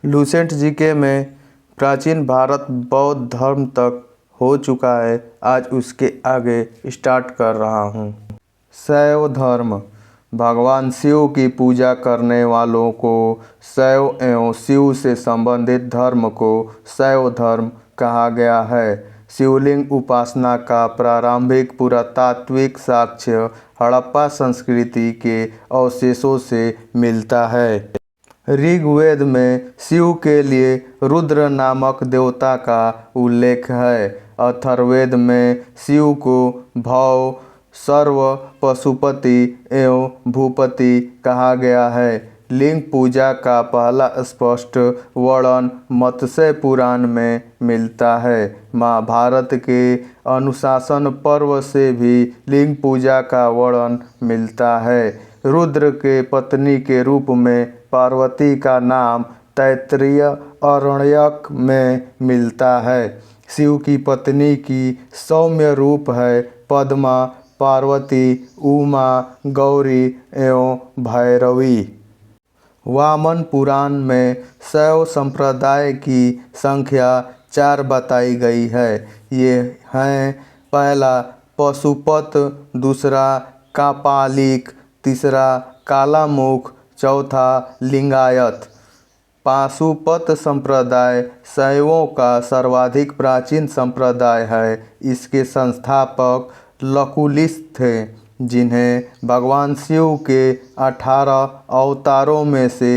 Lucent GK में प्राचीन भारत बौद्ध धर्म तक हो चुका है। आज उसके आगे स्टार्ट कर रहा हूँ। शैव धर्म। भगवान शिव की पूजा करने वालों को शैव एवं शिव से संबंधित धर्म को शैव धर्म कहा गया है। शिवलिंग उपासना का प्रारंभिक पुरातात्विक साक्ष्य हड़प्पा संस्कृति के अवशेषों से मिलता है। ऋग्वेद में शिव के लिए रुद्र नामक देवता का उल्लेख है। अथर्ववेद में शिव को भव, सर्व, पशुपति एवं भूपति कहा गया है। लिंग पूजा का पहला स्पष्ट वर्णन मत्स्य पुराण में मिलता है। महाभारत के अनुशासन पर्व से भी लिंग पूजा का वर्णन मिलता है। रुद्र के पत्नी के रूप में पार्वती का नाम तैत्तिरीय आरण्यक में मिलता है। शिव की पत्नी की सौम्य रूप है पद्मा, पार्वती, उमा, गौरी एवं भैरवी। वामन पुराण में शैव संप्रदाय की संख्या 4 बताई गई है। ये हैं: पहला पशुपत, दूसरा कापालिक, तीसरा कालामुख, चौथा लिंगायत। पाशुपत संप्रदाय शैवों का सर्वाधिक प्राचीन संप्रदाय है। इसके संस्थापक लकुलिश थे, जिन्हें भगवान शिव के 18 अवतारों में से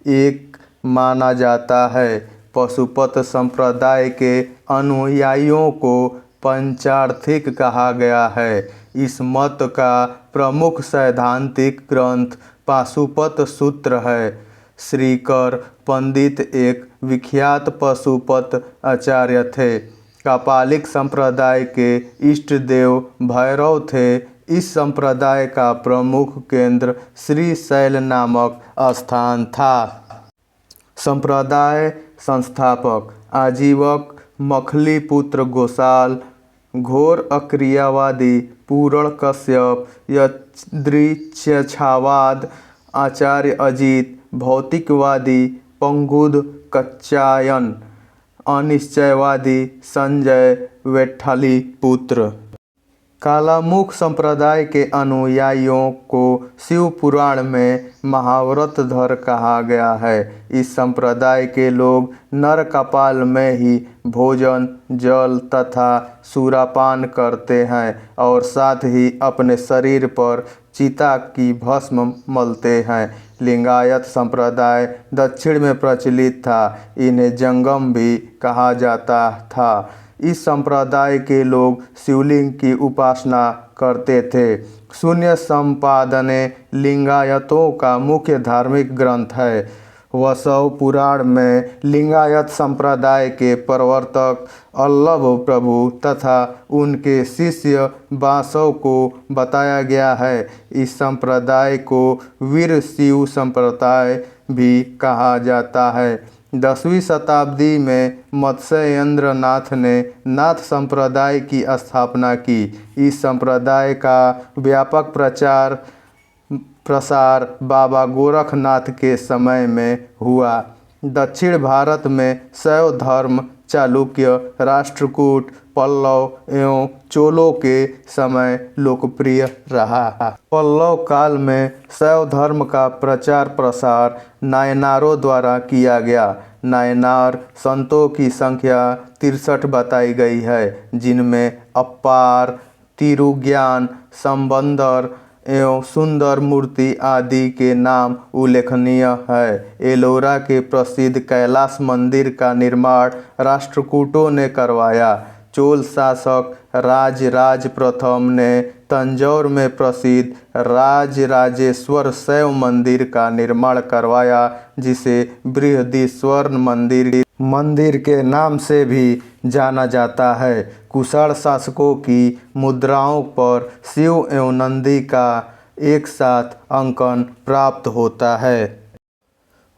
एक माना जाता है। पशुपत संप्रदाय के अनुयायियों को पंचार्थिक कहा गया है। इस मत का प्रमुख सैद्धांतिक ग्रंथ पाशुपत सूत्र है। श्रीकर पंडित एक विख्यात पशुपत आचार्य थे। कापालिक संप्रदाय के इष्ट देव भैरव थे। इस संप्रदाय का प्रमुख केंद्र श्रीशैल नामक स्थान था। संप्रदाय संस्थापक आजीवक मखलीपुत्र गोसाल, घोर अक्रियावादी पूरण कश्यप, यदृच्छावाद आचार्य अजित, भौतिकवादी पंगुद कच्चायन, अनिश्चयवादी संजय वेठली पुत्र। कालामुख संप्रदाय के अनुयायियों को शिव पुराण में महाव्रतधर कहा गया है। इस संप्रदाय के लोग नर कपाल में ही भोजन, जल तथा सुरापान करते हैं और साथ ही अपने शरीर पर चिता की भस्म मलते हैं। लिंगायत संप्रदाय दक्षिण में प्रचलित था। इन्हें जंगम भी कहा जाता था। इस संप्रदाय के लोग शिवलिंग की उपासना करते थे। शून्य संपादने लिंगायतों का मुख्य धार्मिक ग्रंथ है। वसव पुराण में लिंगायत संप्रदाय के प्रवर्तक अल्लभ प्रभु तथा उनके शिष्य बासव को बताया गया है। इस संप्रदाय को वीर शिव संप्रदाय भी कहा जाता है। 10वीं शताब्दी में मत्स्येंद्र नाथ ने नाथ संप्रदाय की स्थापना की। इस संप्रदाय का व्यापक प्रसार बाबा गोरखनाथ के समय में हुआ। दक्षिण भारत में शैव धर्म चालुक्य, राष्ट्रकूट, पल्लव एवं चोलों के समय लोकप्रिय रहा। पल्लव काल में शैव धर्म का प्रचार प्रसार नायनारों द्वारा किया गया। नायनार संतों की संख्या 63 बताई गई है, जिनमें अप्पार, तिरुज्ञान, संबंदर एवं सुंदर मूर्ति आदि के नाम उल्लेखनीय है। एलोरा के प्रसिद्ध कैलाश मंदिर का निर्माण राष्ट्रकूटों ने करवाया। चोल शासक राजराज प्रथम ने तंजौर में प्रसिद्ध राजराजेश्वर शैव मंदिर का निर्माण करवाया, जिसे बृहदीश्वर मंदिर के नाम से भी जाना जाता है। कुषाण शासकों की मुद्राओं पर शिव एवं नंदी का एक साथ अंकन प्राप्त होता है।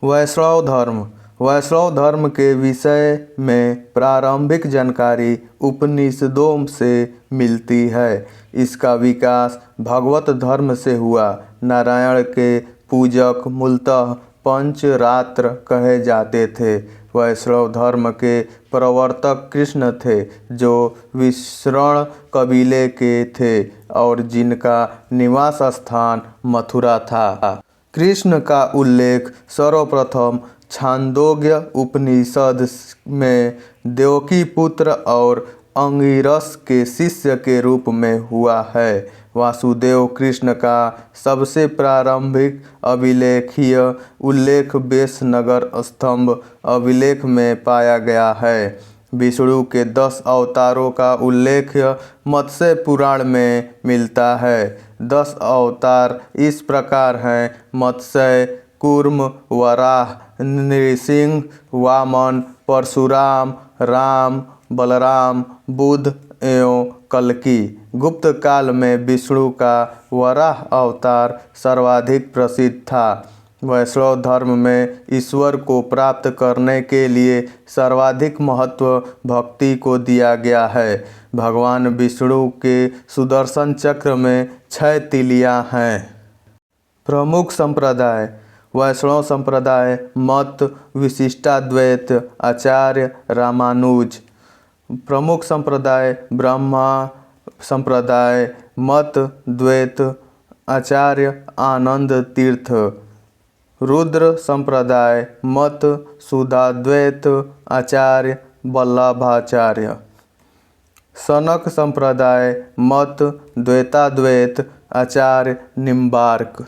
वैष्णव धर्म। वैष्णव धर्म के विषय में प्रारंभिक जानकारी उपनिषदों से मिलती है। इसका विकास भगवत धर्म से हुआ। नारायण के पूजक मूलतः पंचरात्र कहे जाते थे। वैष्णव धर्म के प्रवर्तक कृष्ण थे, जो विश्रण कबीले के थे और जिनका निवास स्थान मथुरा था। कृष्ण का उल्लेख सर्वप्रथम छांदोग्य उपनिषद में देवकी पुत्र और अंगिरस के शिष्य के रूप में हुआ है। वासुदेव कृष्ण का सबसे प्रारंभिक अभिलेखीय उल्लेख बेसनगर स्तंभ अभिलेख में पाया गया है। विष्णु के 10 अवतारों का उल्लेख मत्स्य पुराण में मिलता है। 10 अवतार इस प्रकार हैं: मत्स्य, कूर्म, वराह, नृसिंह, वामन, परशुराम, राम, बलराम, बुद्ध एवं कल्कि। गुप्त काल में विष्णु का वराह अवतार सर्वाधिक प्रसिद्ध था। वैष्णव धर्म में ईश्वर को प्राप्त करने के लिए सर्वाधिक महत्व भक्ति को दिया गया है। भगवान विष्णु के सुदर्शन चक्र में 6 तिलियां हैं। प्रमुख संप्रदाय: वैष्णव संप्रदाय मत विशिष्टाद्वैत आचार्य रामानुज। प्रमुख संप्रदाय ब्रह्मा संप्रदाय मत द्वैत आचार्य आनंद तीर्थ। रुद्र संप्रदाय मत शुद्धाद्वैत आचार्य वल्लभाचार्य। सनक संप्रदाय मत द्वैताद्वैत आचार्य निम्बार्क।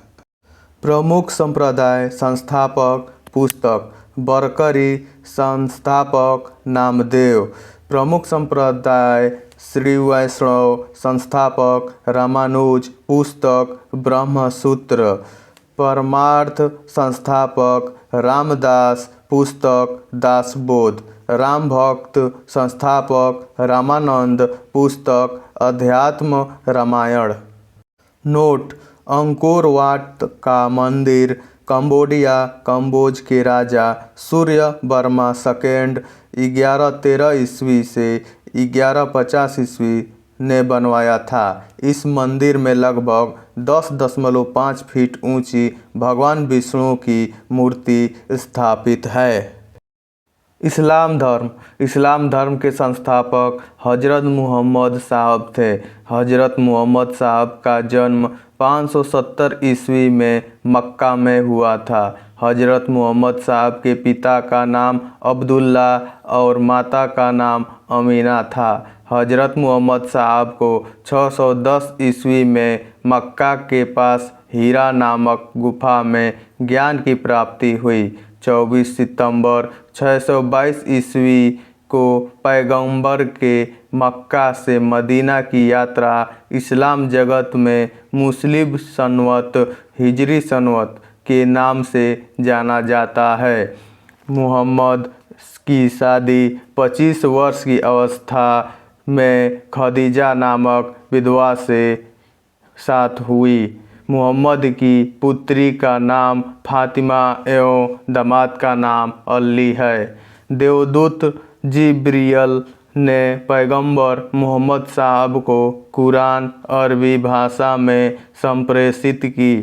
प्रमुख संप्रदाय संस्थापक पुस्तक बरकरी, संस्थापक नामदेव। प्रमुख संप्रदाय श्री वैष्णव, संस्थापक रामानुज, पुस्तक ब्रह्मसूत्र। परमार्थ, संस्थापक रामदास, पुस्तक दासबोध। राम भक्त, संस्थापक रामानंद, पुस्तक अध्यात्म रामायण। नोट: अंकोर वाट का मंदिर कंबोडिया, कंबोज के राजा सूर्य वर्मा सेकेंड 1113 ईस्वी से 1150 ईस्वी ने बनवाया था। इस मंदिर में लगभग 10.5 फीट ऊंची भगवान विष्णु की मूर्ति स्थापित है। इस्लाम धर्म: इस्लाम धर्म के संस्थापक हजरत मुहम्मद साहब थे। हजरत मुहम्मद साहब का जन्म 570 ईस्वी में मक्का में हुआ था। हजरत मुहम्मद साहब के पिता का नाम अब्दुल्ला और माता का नाम अमीना था। हजरत मुहम्मद साहब को 610 ईस्वी में मक्का के पास हीरा नामक गुफा में ज्ञान की प्राप्ति हुई। 24 सितंबर 622 ईस्वी को पैगंबर के मक्का से मदीना की यात्रा इस्लाम जगत में मुस्लिम सनवत हिजरी सनवत के नाम से जाना जाता है। मुहम्मद की शादी 25 वर्ष की अवस्था में खदीजा नामक विधवा से साथ हुई। मुहम्मद की पुत्री का नाम फातिमा एवं दामाद का नाम अली है। देवदूत जिब्रियल ने पैगंबर मुहम्मद साहब को कुरान अरबी भाषा में संप्रेषित की।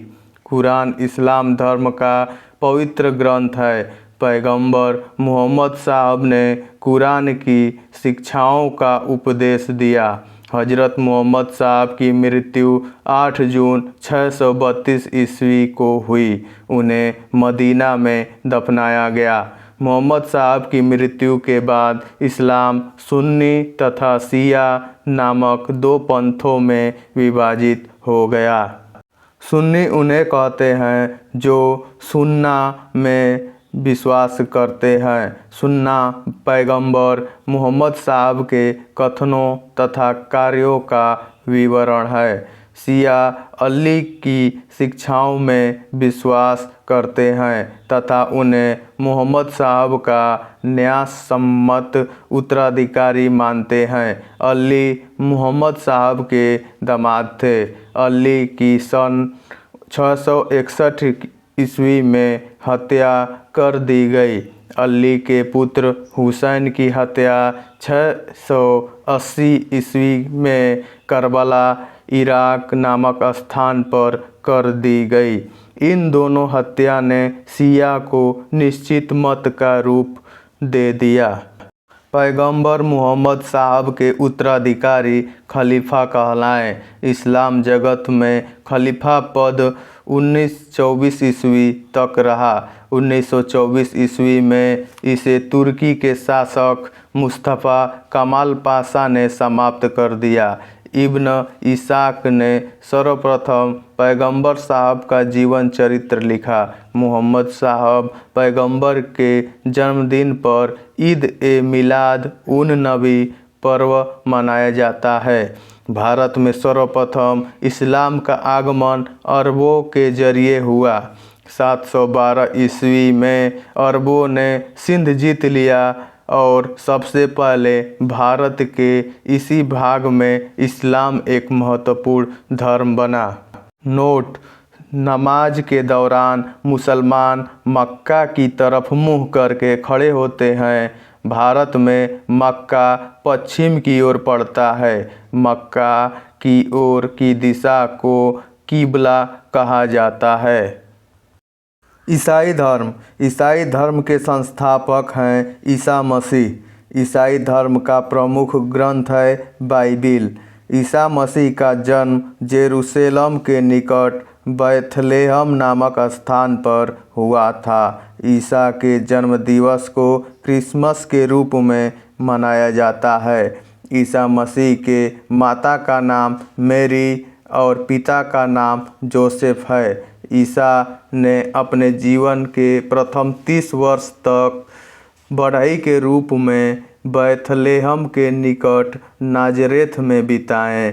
कुरान इस्लाम धर्म का पवित्र ग्रंथ है। पैगंबर मुहम्मद साहब ने कुरान की शिक्षाओं का उपदेश दिया। हजरत मुहम्मद साहब की मृत्यु 8 जून 632 ईस्वी को हुई। उन्हें मदीना में दफनाया गया। मुहम्मद साहब की मृत्यु के बाद इस्लाम सुन्नी तथा शिया नामक 2 पंथों में विभाजित हो गया। सुन्नी उन्हें कहते हैं जो सुन्ना में विश्वास करते हैं। सुन्ना पैगंबर मुहम्मद साहब के कथनों तथा कार्यों का विवरण है। शिया अली की शिक्षाओं में विश्वास करते हैं तथा उन्हें मुहम्मद साहब का न्यायसम्मत उत्तराधिकारी मानते हैं। अली मुहम्मद साहब के दामाद थे। अली की सन 661 ईस्वी में हत्या कर दी गई। अली के पुत्र हुसैन की हत्या 680 ईस्वी में करबला इराक नामक स्थान पर कर दी गई। इन दोनों हत्या ने शिया को निश्चित मत का रूप दे दिया। पैगंबर मुहम्मद साहब के उत्तराधिकारी खलीफा कहलाए। इस्लाम जगत में खलीफा पद 1924 ईस्वी तक रहा। 1924 ईस्वी में इसे तुर्की के शासक मुस्तफ़ा कमाल पाशा ने समाप्त कर दिया। इब्न इसाक ने सर्वप्रथम पैगंबर साहब का जीवन चरित्र लिखा। मुहम्मद साहब पैगंबर के जन्मदिन पर ईद ए मिलाद उन नबी पर्व मनाया जाता है। भारत में सर्वप्रथम इस्लाम का आगमन अरबों के जरिए हुआ। 712 ईस्वी में अरबों ने सिंध जीत लिया और सबसे पहले भारत के इसी भाग में इस्लाम एक महत्वपूर्ण धर्म बना। नोट: नमाज के दौरान मुसलमान मक्का की तरफ मुँह करके खड़े होते हैं। भारत में मक्का पश्चिम की ओर पड़ता है। मक्का की ओर की दिशा को किबला कहा जाता है। ईसाई धर्म: ईसाई धर्म के संस्थापक हैं ईसा मसीह। ईसाई धर्म का प्रमुख ग्रंथ है बाइबिल। ईसा मसीह का जन्म जेरूशलेम के निकट बैथलेहम नामक स्थान पर हुआ था। ईसा के जन्म दिवस को क्रिसमस के रूप में मनाया जाता है। ईसा मसीह के माता का नाम मैरी और पिता का नाम जोसेफ है। ईसा ने अपने जीवन के प्रथम 30 वर्ष तक बढ़ई के रूप में बैथलेहम के निकट नाजरेथ में बिताए।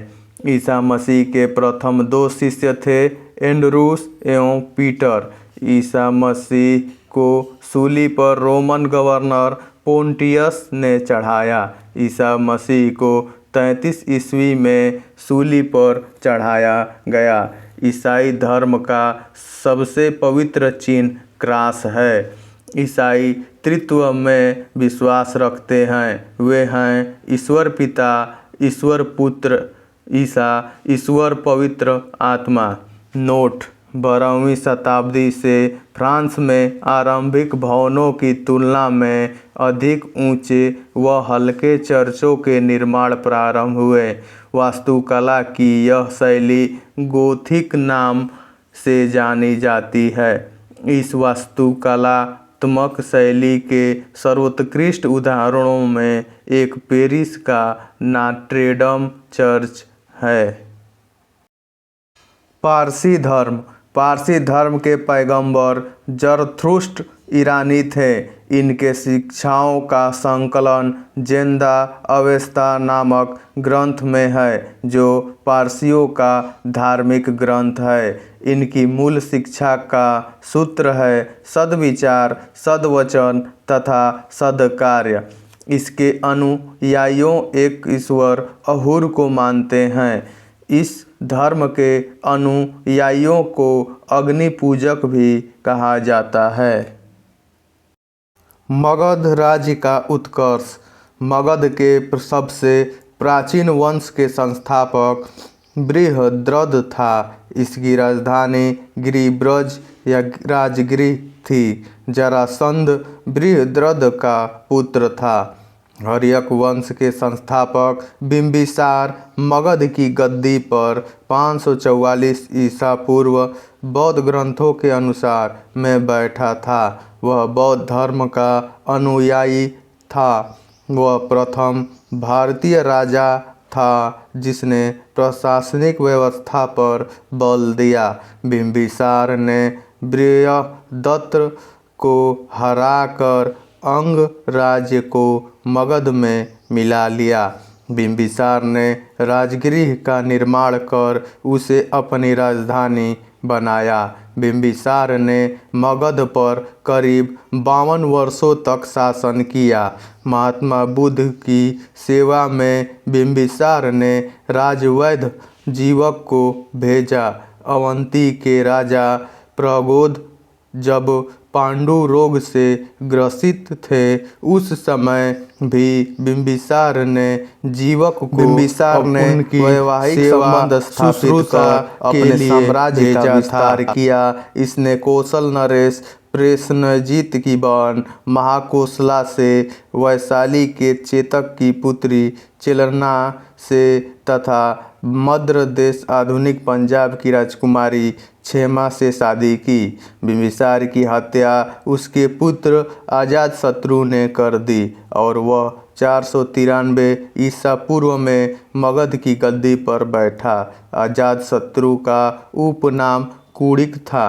ईसा मसीह के प्रथम 2 शिष्य थे एंड्रूस एवं पीटर। ईसा मसीह को सूली पर रोमन गवर्नर पोंटियस ने चढ़ाया। ईसा मसीह को 33 ईस्वी में सूली पर चढ़ाया गया। ईसाई धर्म का सबसे पवित्र चिन्ह क्रास है। ईसाई त्रित्व में विश्वास रखते हैं। वे हैं ईश्वर पिता, ईश्वर पुत्र ईसा, ईश्वर पवित्र आत्मा। नोट: 12वीं शताब्दी से फ्रांस में आरंभिक भवनों की तुलना में अधिक ऊंचे व हल्के चर्चों के निर्माण प्रारंभ हुए। वास्तुकला की यह शैली गोथिक नाम से जानी जाती है। इस वास्तुकलात्मक शैली के सर्वोत्कृष्ट उदाहरणों में एक पेरिस का नॉट्रे-डेम चर्च है। पारसी धर्म: पारसी धर्म के पैगंबर ज़रथुष्ट्र ईरानी थे। इनके शिक्षाओं का संकलन ज़ेंदा अवेस्ता नामक ग्रंथ में है, जो पारसियों का धार्मिक ग्रंथ है। इनकी मूल शिक्षा का सूत्र है सद्विचार, सद्वचन तथा सद्कार्य। इसके अनुयायियों एक ईश्वर अहूर को मानते हैं। इस धर्म के अनुयायियों को अग्नि पूजक भी कहा जाता है। मगध राज्य का उत्कर्ष: मगध के सबसे प्राचीन वंश के संस्थापक बृहद्रथ था। इसकी राजधानी गिरिब्रज या राजगृह थी। जरासंध बृहद्रथ का पुत्र था। हर्यक वंश के संस्थापक बिंबिसार मगध की गद्दी पर 544 ईसा पूर्व बौद्ध ग्रंथों के अनुसार में बैठा था। वह बौद्ध धर्म का अनुयायी था। वह प्रथम भारतीय राजा था जिसने प्रशासनिक व्यवस्था पर बल दिया। बिंबिसार ने बृहद्रथ को हराकर अंग राज्य को मगध में मिला लिया। बिंबिसार ने राजगृह का निर्माण कर उसे अपनी राजधानी बनाया। बिंबिसार ने मगध पर करीब 52 वर्षों तक शासन किया। महात्मा बुद्ध की सेवा में बिंबिसार ने राजवैद्य जीवक को भेजा। अवंती के राजा प्रगोद जब पांडु रोग से ग्रसित थे उस समय भी बिंबिसार ने जीवक को उनकी वैवाहिक संबंध स्थापित कर अपने साम्राज्य का विस्तार किया। इसने कौशल नरेश प्रसेनजीत की बहन महाकोशला से, वैशाली के चेतक की पुत्री चेलरना से तथा मद्र देश आधुनिक पंजाब की राजकुमारी क्षेमा से शादी की। बिंबिसार की हत्या उसके पुत्र अजातशत्रु ने कर दी और वह 493 ईसा पूर्व में मगध की गद्दी पर बैठा। अजातशत्रु का उपनाम कुणिक था।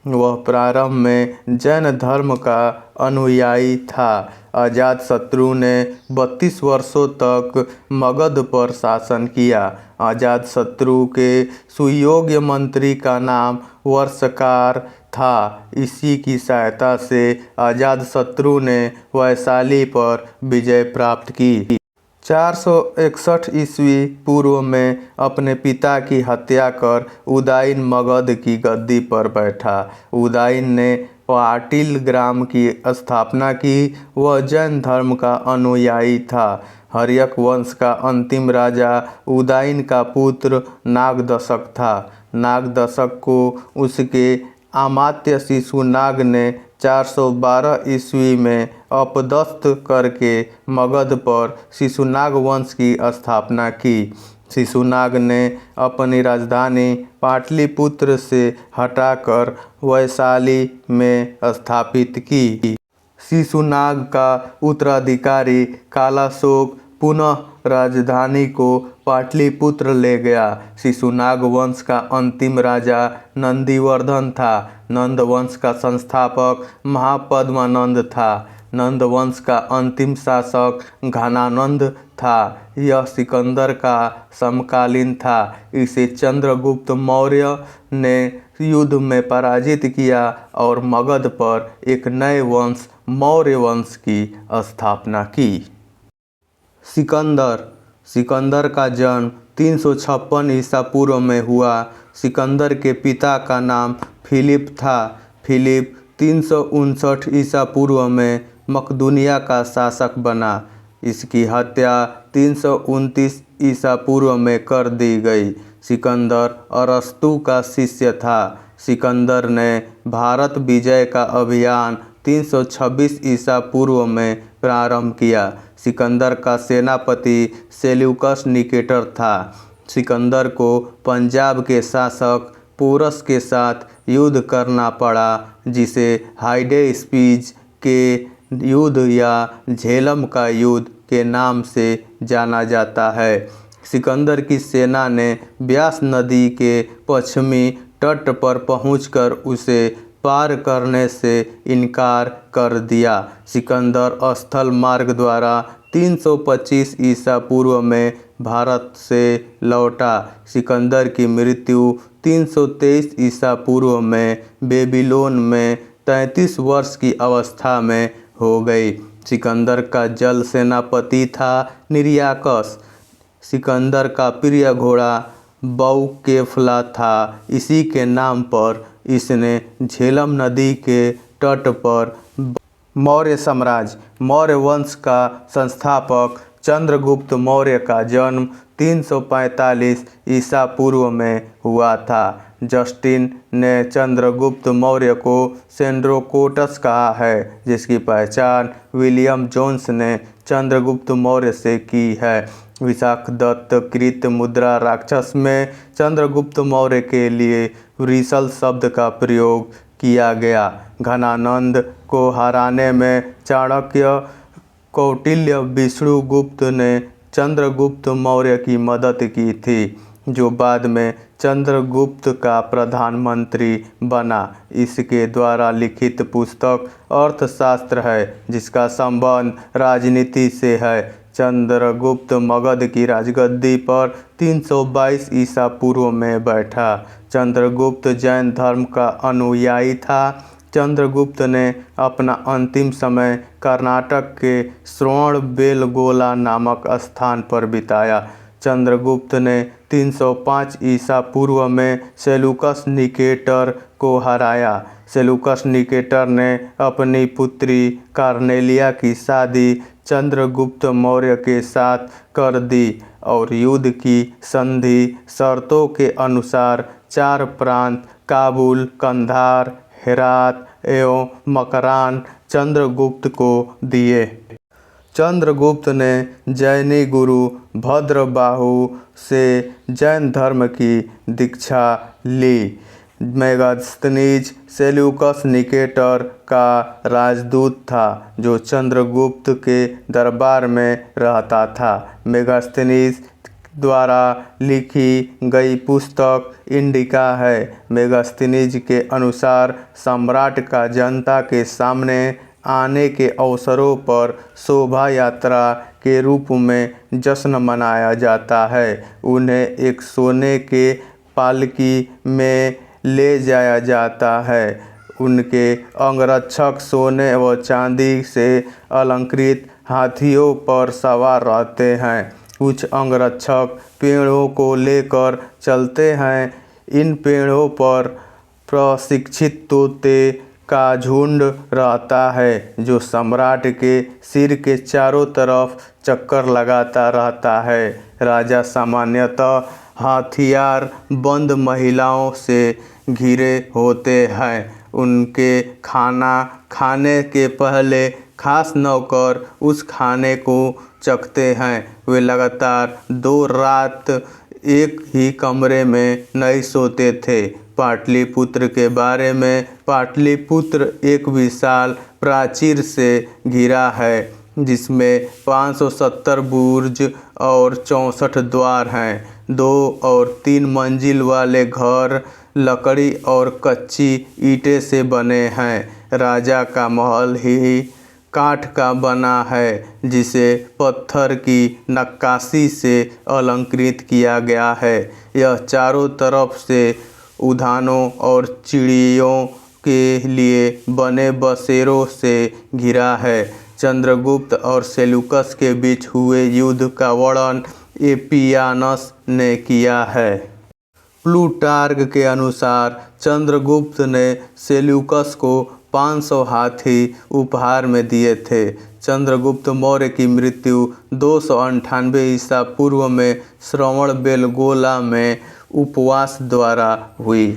वह प्रारंभ में जैन धर्म का अनुयायी था। अजातशत्रु ने 32 वर्षों तक मगध पर शासन किया। अजातशत्रु के सुयोग्य मंत्री का नाम वर्षकार था। इसी की सहायता से अजातशत्रु ने वैशाली पर विजय प्राप्त की। 461 ईस्वी पूर्व में अपने पिता की हत्या कर उदाइन मगध की गद्दी पर बैठा। उदाइन ने पाटिल ग्राम की स्थापना की। वह जैन धर्म का अनुयायी था। हर्यक वंश का अंतिम राजा उदाइन का पुत्र नागदशक था। नागदशक को उसके अमात्य शिशुनाग ने 412 ईस्वी में अपदस्थ करके मगध पर शिशुनाग वंश की स्थापना की। शिशुनाग ने अपनी राजधानी पाटलिपुत्र से हटाकर वैशाली में स्थापित की। शिशुनाग का उत्तराधिकारी कालाशोक पुनः राजधानी को पाटलिपुत्र ले गया। शिशुनाग वंश का अंतिम राजा नंदीवर्धन था। नंद वंश का संस्थापक महापद्मानंद था। नंद वंश का अंतिम शासक घनानंद था। यह सिकंदर का समकालीन था। इसे चंद्रगुप्त मौर्य ने युद्ध में पराजित किया और मगध पर एक नए वंश मौर्य वंश की स्थापना की। सिकंदर का जन्म 356 ईसा पूर्व में हुआ। सिकंदर के पिता का नाम फिलिप था। फिलिप 359 ईसा पूर्व में मकदूनिया का शासक बना। इसकी हत्या 329 ईसा पूर्व में कर दी गई। सिकंदर अरस्तु का शिष्य था। सिकंदर ने भारत विजय का अभियान 326 ईसा पूर्व में प्रारंभ किया। सिकंदर का सेनापति सेल्यूकस निकेटर था। सिकंदर को पंजाब के शासक पोरस के साथ युद्ध करना पड़ा, जिसे हाइडेस्पीज के युद्ध या झेलम का युद्ध के नाम से जाना जाता है। सिकंदर की सेना ने ब्यास नदी के पश्चिमी तट पर पहुंचकर उसे पार करने से इनकार कर दिया। सिकंदर स्थल मार्ग द्वारा 325 ईसा पूर्व में भारत से लौटा। सिकंदर की मृत्यु 323 ईसा पूर्व में बेबीलोन में 33 वर्ष की अवस्था में हो गई। सिकंदर का जल सेनापति था निर्याकस। सिकंदर का प्रिय घोड़ा बौकेफला था। इसी के नाम पर इसने झेलम नदी के तट पर मौर्य वंश का संस्थापक चंद्रगुप्त मौर्य का जन्म 345 ईसा पूर्व में हुआ था। जस्टिन ने चंद्रगुप्त मौर्य को सेंड्रोकोटस कहा है, जिसकी पहचान विलियम जोन्स ने चंद्रगुप्त मौर्य से की है। विशाखदत्त कृत मुद्रा राक्षस में चंद्रगुप्त मौर्य के लिए वृषल शब्द का प्रयोग किया गया। घनानंद को हराने में चाणक्य, कौटिल्य, विष्णुगुप्त ने चंद्रगुप्त मौर्य की मदद की थी, जो बाद में चंद्रगुप्त का प्रधानमंत्री बना। इसके द्वारा लिखित पुस्तक अर्थशास्त्र है, जिसका संबंध राजनीति से है। चंद्रगुप्त मगध की राजगद्दी पर 322 ईसा पूर्व में बैठा। चंद्रगुप्त जैन धर्म का अनुयायी था। चंद्रगुप्त ने अपना अंतिम समय कर्नाटक के श्रवणबेलगोला नामक स्थान पर बिताया। चंद्रगुप्त ने 305 ईसा पूर्व में सेल्यूकस निकेटर को हराया। सेल्यूकस निकेटर ने अपनी पुत्री कार्नेलिया की शादी चंद्रगुप्त मौर्य के साथ कर दी और युद्ध की संधि शर्तों के अनुसार 4 प्रांत काबुल, कंधार, हेरात एवं मकरान चंद्रगुप्त को दिए। चंद्रगुप्त ने जैनी गुरु भद्रबाहु से जैन धर्म की दीक्षा ली। मेगास्थनीज सेल्यूकस निकेटर का राजदूत था जो चंद्रगुप्त के दरबार में रहता था। मेगास्थनीज द्वारा लिखी गई पुस्तक इंडिका है। मेगास्थनीज के अनुसार सम्राट का जनता के सामने आने के अवसरों पर शोभा यात्रा के रूप में जश्न मनाया जाता है। उन्हें एक सोने के पालकी में ले जाया जाता है। उनके अंगरक्षक सोने व चांदी से अलंकृत हाथियों पर सवार रहते हैं। कुछ अंगरक्षक पेड़ों को लेकर चलते हैं। इन पेड़ों पर प्रशिक्षित तोते का झुंड रहता है जो सम्राट के सिर के चारों तरफ चक्कर लगाता रहता है। राजा सामान्यतः हथियार बंद महिलाओं से घिरे होते हैं। उनके खाना खाने के पहले खास नौकर उस खाने को चखते हैं। वे लगातार 2 रात एक ही कमरे में नहीं सोते थे। पाटलिपुत्र के बारे में पाटलिपुत्र एक विशाल प्राचीर से घिरा है जिसमें 570 बुर्ज और 64 द्वार हैं। 2 और 3 मंजिल वाले घर लकड़ी और कच्ची ईंटें से बने हैं। राजा का महल ही काठ का बना है जिसे पत्थर की नक्काशी से अलंकृत किया गया है। यह चारों तरफ से उद्यानों और चिड़ियों के लिए बने बसेरों से घिरा है। चंद्रगुप्त और सेल्यूकस के बीच हुए युद्ध का वर्णन एपियानस ने किया है। प्लूटार्क के अनुसार चंद्रगुप्त ने सेल्यूकस को 500 हाथी उपहार में दिए थे। चंद्रगुप्त मौर्य की मृत्यु 298 ईसा पूर्व में श्रवणबेलगोला में उपवास द्वारा हुई।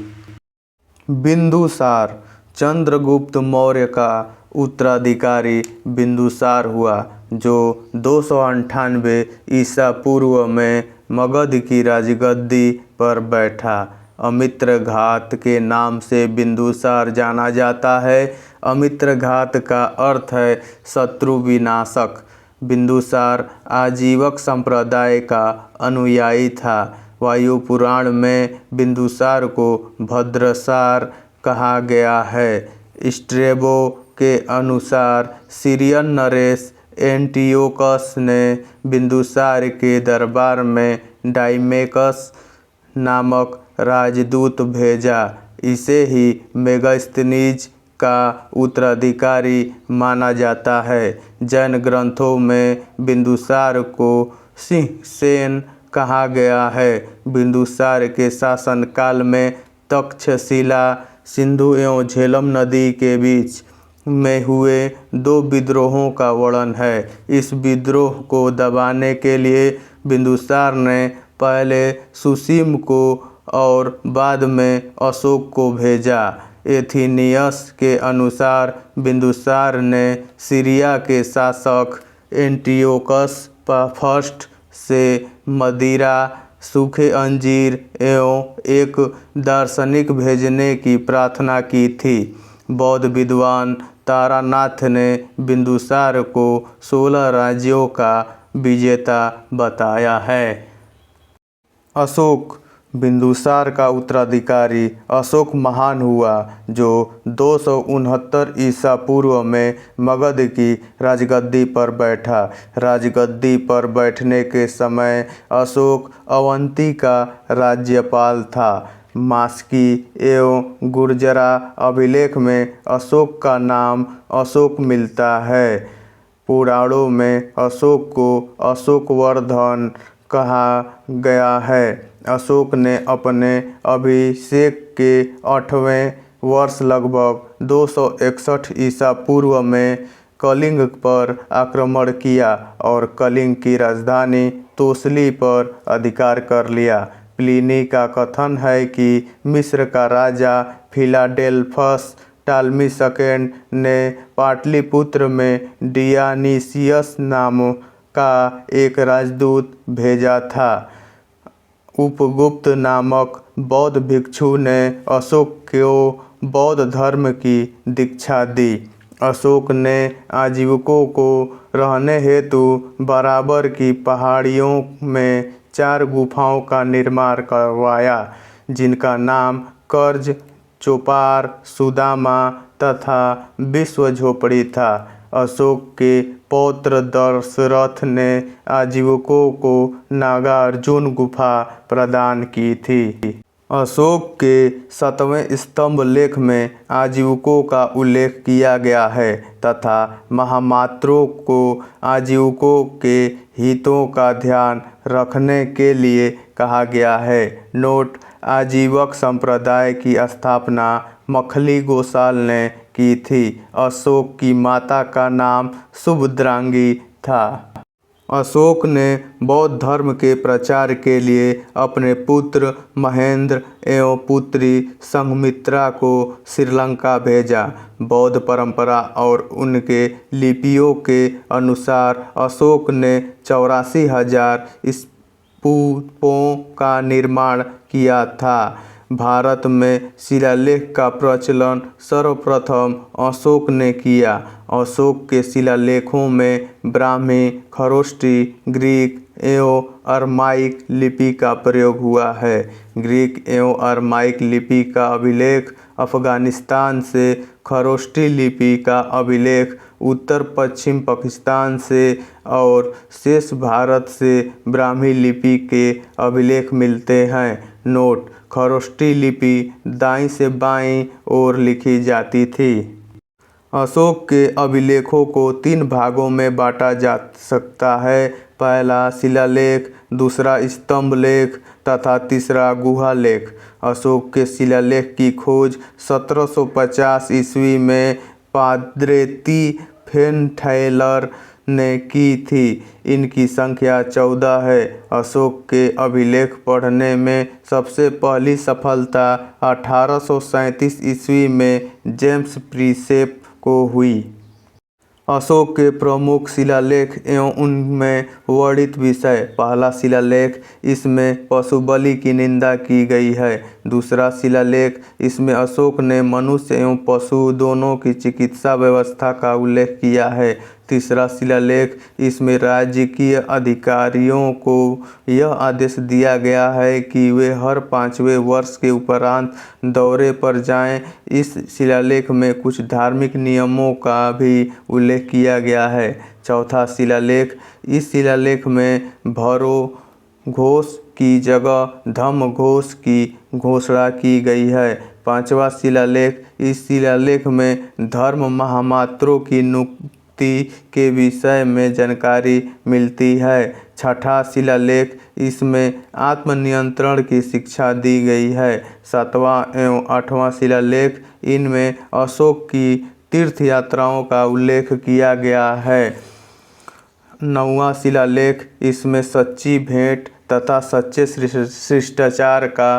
बिंदुसार चंद्रगुप्त मौर्य का उत्तराधिकारी बिंदुसार हुआ जो 298 ईसा पूर्व में मगध की राजगद्दी पर बैठा। अमित्रघात के नाम से बिंदुसार जाना जाता है। अमित्रघात का अर्थ है शत्रु विनाशक। बिंदुसार आजीवक संप्रदाय का अनुयायी था। वायु पुराण में बिंदुसार को भद्रसार कहा गया है। स्ट्रेबो के अनुसार सीरियन नरेश एंटियोकस ने बिंदुसार के दरबार में डाइमेकस नामक राजदूत भेजा। इसे ही मेगास्थनीज का उत्तराधिकारी माना जाता है। जैन ग्रंथों में बिंदुसार को सिंहसेन कहा गया है। बिंदुसार के शासनकाल में तक्षशिला सिंधु एवं झेलम नदी के बीच में हुए 2 विद्रोहों का वर्णन है। इस विद्रोह को दबाने के लिए बिंदुसार ने पहले सुसीम को और बाद में अशोक को भेजा। एथिनियस के अनुसार बिंदुसार ने सीरिया के शासक एंटियोकस फर्स्ट से मदिरा, सूखे अंजीर एवं एक दार्शनिक भेजने की प्रार्थना की थी। बौद्ध विद्वान तारानाथ ने बिंदुसार को 16 राज्यों का विजेता बताया है। अशोक बिंदुसार का उत्तराधिकारी अशोक महान हुआ जो 269 ईसा पूर्व में मगध की राजगद्दी पर बैठा। राजगद्दी पर बैठने के समय अशोक अवंती का राज्यपाल था। मास्की एवं गुर्जरा अभिलेख में अशोक का नाम अशोक मिलता है। पुराणों में अशोक को अशोकवर्धन कहा गया है। अशोक ने अपने अभिषेक के 8वें वर्ष लगभग 261 ईसा पूर्व में कलिंग पर आक्रमण किया और कलिंग की राजधानी तोसली पर अधिकार कर लिया। प्लिनी का कथन है कि मिस्र का राजा फिलाडेल्फस टालमी सेकंड ने पाटलिपुत्र में डियानीसियस नाम का एक राजदूत भेजा था। उपगुप्त नामक बौद्ध भिक्षु ने अशोक को बौद्ध धर्म की दीक्षा दी। अशोक ने आजीविकों को रहने हेतु बराबर की पहाड़ियों में 4 गुफाओं का निर्माण करवाया, जिनका नाम कर्ज, चोपार, सुदामा तथा विश्व झोपड़ी था। अशोक के पौत्र दशरथ ने आजीविकों को नागार्जुन गुफा प्रदान की थी। अशोक के 7वें स्तंभ लेख में आजीविकों का उल्लेख किया गया है तथा महामात्रों को आजीविकों के हितों का ध्यान रखने के लिए कहा गया है। नोट: आजीवक संप्रदाय की स्थापना मखली गोसाल ने की थी। अशोक की माता का नाम सुभद्रांगी था। अशोक ने बौद्ध धर्म के प्रचार के लिए अपने पुत्र महेंद्र एवं पुत्री संघमित्रा को श्रीलंका भेजा। बौद्ध परंपरा और उनके लिपियों के अनुसार अशोक ने 84,000 स्तूपों का निर्माण किया था। भारत में शिलालेख का प्रचलन सर्वप्रथम अशोक ने किया। अशोक के शिलालेखों में ब्राह्मी, खरोष्टी, ग्रीक एवं अरमाइक लिपि का प्रयोग हुआ है। ग्रीक एवं अरमाइक लिपि का अभिलेख अफगानिस्तान से, खरोष्टी लिपि का अभिलेख उत्तर पश्चिम पाकिस्तान से और शेष भारत से ब्राह्मी लिपि के अभिलेख मिलते हैं। नोट: खरोष्टी लिपि दाईं से बाईं ओर लिखी जाती थी। अशोक के अभिलेखों को 3 भागों में बांटा जा सकता है। पहला शिलालेख, दूसरा स्तंभ लेख तथा तीसरा गुहा लेख। अशोक के शिलालेख की खोज 1750 ईस्वी में पाद्रेती फेनथैलर ने की थी। इनकी संख्या 14 है। अशोक के अभिलेख पढ़ने में सबसे पहली सफलता 1837 ईस्वी में जेम्स प्रिंसेप को हुई। अशोक के प्रमुख शिलालेख एवं उनमें वर्णित विषय। पहला शिलालेख, इसमें पशु बलि की निंदा की गई है। दूसरा शिलालेख, इसमें अशोक ने मनुष्य एवं पशु दोनों की चिकित्सा व्यवस्था का उल्लेख किया है। तीसरा शिलालेख, इसमें राजकीय अधिकारियों को यह आदेश दिया गया है कि वे हर 5वें वर्ष के उपरांत दौरे पर जाएं। इस शिलालेख में कुछ धार्मिक नियमों का भी उल्लेख किया गया है। चौथा शिलालेख, इस शिलालेख में भरो घोष की जगह धम्म घोष की घोषणा की गई है। पांचवा शिलालेख, इस शिलालेख में धर्म महामात्रों की नियुक्ति के विषय में जानकारी मिलती है। छठा शिलालेख, इसमें आत्मनियंत्रण की शिक्षा दी गई है। 7वां एवं 8वां शिलालेख, इनमें अशोक की तीर्थ यात्राओं का उल्लेख किया गया है। 9वां शिलालेख, इसमें सच्ची भेंट तथा सच्चे शिष्टाचार का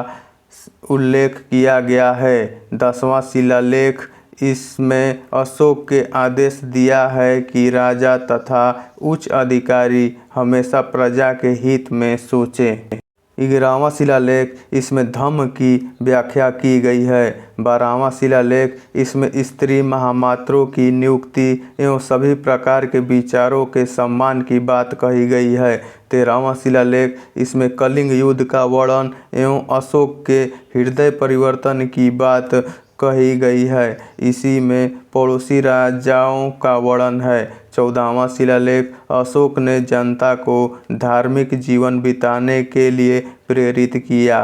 उल्लेख किया गया है। 10वां शिलालेख, इसमें अशोक के आदेश दिया है कि राजा तथा उच्च अधिकारी हमेशा प्रजा के हित में सोचें। 11वां शिलालेख, इसमें धम्म की व्याख्या की गई है। 12वां शिलालेख, इसमें स्त्री महामात्रों की नियुक्ति एवं सभी प्रकार के विचारों के सम्मान की बात कही गई है। 13वां शिलालेख, इसमें कलिंग युद्ध का वर्णन एवं अशोक के हृदय परिवर्तन की बात कही गई है। इसी में पड़ोसी राजाओं का वर्णन है। 14वां शिलालेख, अशोक ने जनता को धार्मिक जीवन बिताने के लिए प्रेरित किया।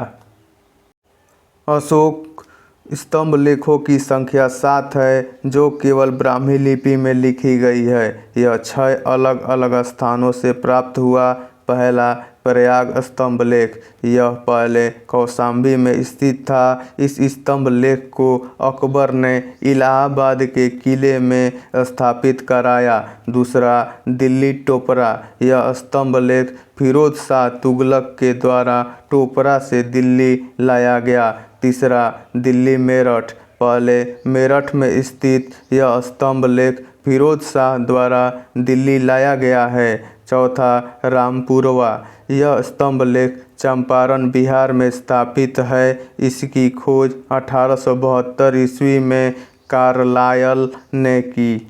अशोक स्तंभ लेखों की संख्या 7 है, जो केवल ब्राह्मी लिपि में लिखी गई है। यह 6 अलग अलग स्थानों से प्राप्त हुआ। पहला प्रयाग स्तंभ लेख। यह पहले कौशाम्बी में स्थित था। इस स्तंभ लेख को अकबर ने इलाहाबाद के किले में स्थापित कराया। दूसरा, दिल्ली टोपरा। यह स्तंभ लेख फिरोज शाह तुगलक के द्वारा टोपरा से दिल्ली लाया गया। तीसरा, दिल्ली मेरठ। पहले मेरठ में स्थित यह स्तंभ लेख फिरोज शाह द्वारा दिल्ली लाया गया है। चौथा, रामपुरवा। यह स्तंभ लेख चंपारण बिहार में स्थापित है। इसकी खोज 1872 ईस्वी में कार्लायल ने की।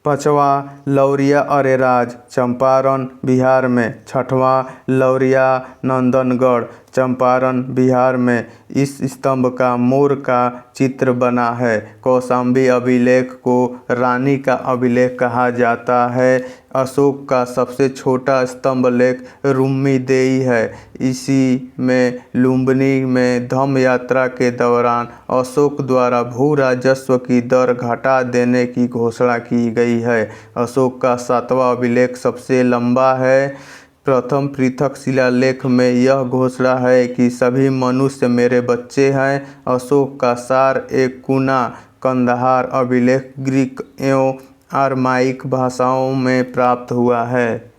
पाँचवां, लौरिया अरेराज। चंपारण बिहार में। छठवां, लौरिया नंदनगढ़। चंपारण बिहार में। इस स्तंभ का मोर का चित्र बना है। कौशाम्बी अभिलेख को रानी का अभिलेख कहा जाता है। अशोक का सबसे छोटा स्तंभ लेख रुम्मीदेई है। इसी में लुम्बिनी में धम्म यात्रा के दौरान अशोक द्वारा भू राजस्व की दर घटा देने की घोषणा की गई है। अशोक का 7वां अभिलेख सबसे लंबा है। प्रथम पृथक शिलालेख में यह घोषणा है कि सभी मनुष्य मेरे बच्चे हैं। अशोक का सार एक कुना कंदहार अभिलेख ग्रीक एवं अरमाइक भाषाओं में प्राप्त हुआ है।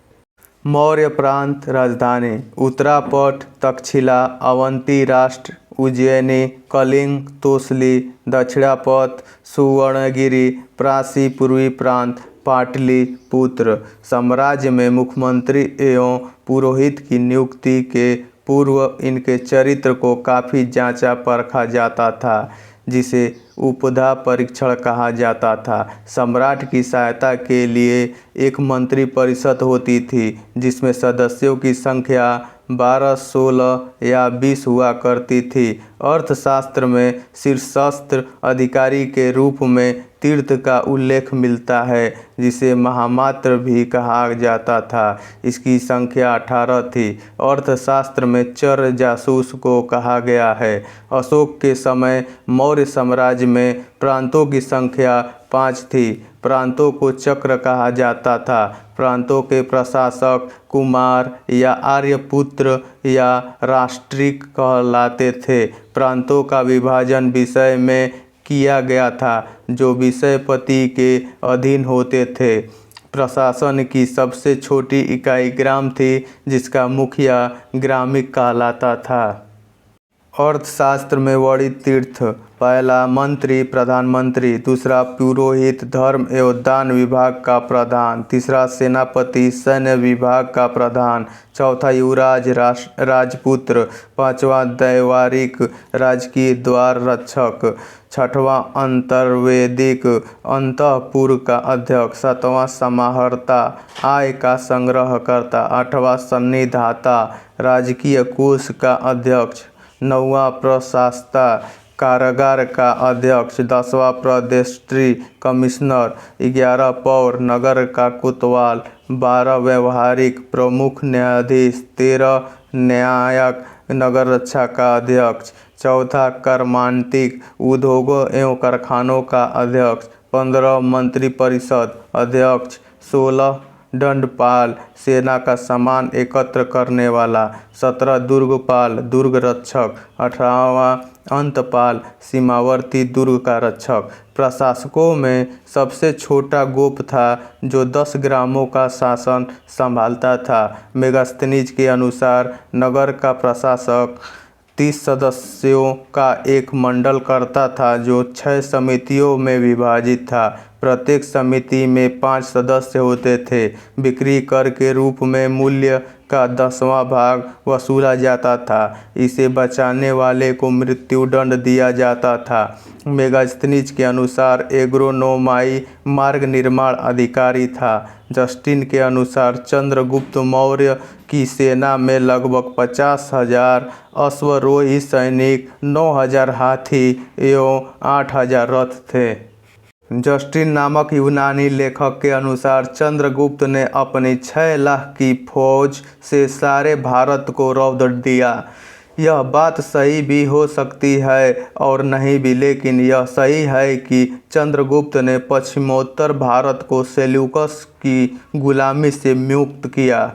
मौर्य प्रांत राजधानी उत्तरापट, तक्षशिला, अवंती राष्ट्र, उज्जैनी, कलिंग, तोसली, दक्षिणापथ, सुवर्णगिरी, प्रासी, पूर्वी प्रांत, पाटलिपुत्र। साम्राज्य में मुख्यमंत्री एवं पुरोहित की नियुक्ति के पूर्व इनके चरित्र को काफ़ी जांचा परखा जाता था, जिसे उपधा परीक्षण कहा जाता था। सम्राट की सहायता के लिए एक मंत्री परिषद होती थी, जिसमें सदस्यों की संख्या 12, 16 या 20 हुआ करती थी। अर्थशास्त्र में शीर्षस्थ अधिकारी के रूप में तीर्थ का उल्लेख मिलता है, जिसे महामात्र भी कहा जाता था। इसकी संख्या 18 थी। अर्थशास्त्र में चर जासूस को कहा गया है। अशोक के समय मौर्य साम्राज्य में प्रांतों की संख्या 5 थी। प्रांतों को चक्र कहा जाता था। प्रांतों के प्रशासक कुमार या आर्यपुत्र या राष्ट्रिक कहलाते थे। प्रांतों का विभाजन विषय में किया गया था, जो विषयपति के अधीन होते थे। प्रशासन की सबसे छोटी इकाई ग्राम थी, जिसका मुखिया ग्रामिक कहलाता था। अर्थशास्त्र में वर्णित तीर्थ: पहला, मंत्री प्रधानमंत्री। दूसरा, पुरोहित धर्म एवं दान विभाग का प्रधान। तीसरा, सेनापति सैन्य विभाग का प्रधान। चौथा, युवराज राजपुत्र। पांचवां, दैवारिक राजकीय द्वार रक्षक। छठवां, अंतर्वेदिक अंतःपुर का अध्यक्ष। सातवां, समाहर्ता आय का संग्रहकर्ता। आठवां, सन्निधाता राजकीय कोष का अध्यक्ष। नौवां, प्रशास्ता कारागार का अध्यक्ष। 10वां, प्रदेष्ट्री कमिश्नर। 11, पौर नगर का कोतवाल। 12, व्यवहारिक प्रमुख न्यायाधीश। 13, न्यायक नगर रक्षा का अध्यक्ष। 14, कर्मांतिक उद्योगों एवं कारखानों का अध्यक्ष। 15, मंत्रिपरिषद अध्यक्ष। 16, दंडपाल सेना का सामान एकत्र करने वाला। 17, दुर्गपाल दुर्ग रक्षक। 18वां, अंतपाल सीमावर्ती दुर्ग का रक्षक। प्रशासकों में सबसे छोटा गोप था, जो 10 ग्रामों का शासन संभालता था। मेगास्थनीज के अनुसार नगर का प्रशासक 30 सदस्यों का एक मंडल करता था, जो 6 समितियों में विभाजित था। प्रत्येक समिति में 5 सदस्य होते थे। बिक्री कर के रूप में मूल्य का 10वां भाग वसूला जाता था। इसे बचाने वाले को मृत्युदंड दिया जाता था। मेगास्थनीज के अनुसार एग्रोनोमाई मार्ग निर्माण अधिकारी था। जस्टिन के अनुसार चंद्रगुप्त मौर्य की सेना में लगभग 50,000 अश्वरोही सैनिक, 9,000 हाथी एवं 8,000 रथ थे। जस्टिन नामक यूनानी लेखक के अनुसार चंद्रगुप्त ने अपनी 6 लाख की फौज से सारे भारत को रौंद दिया। यह बात सही भी हो सकती है और नहीं भी, लेकिन यह सही है कि चंद्रगुप्त ने पश्चिमोत्तर भारत को सेल्यूकस की गुलामी से मुक्त किया।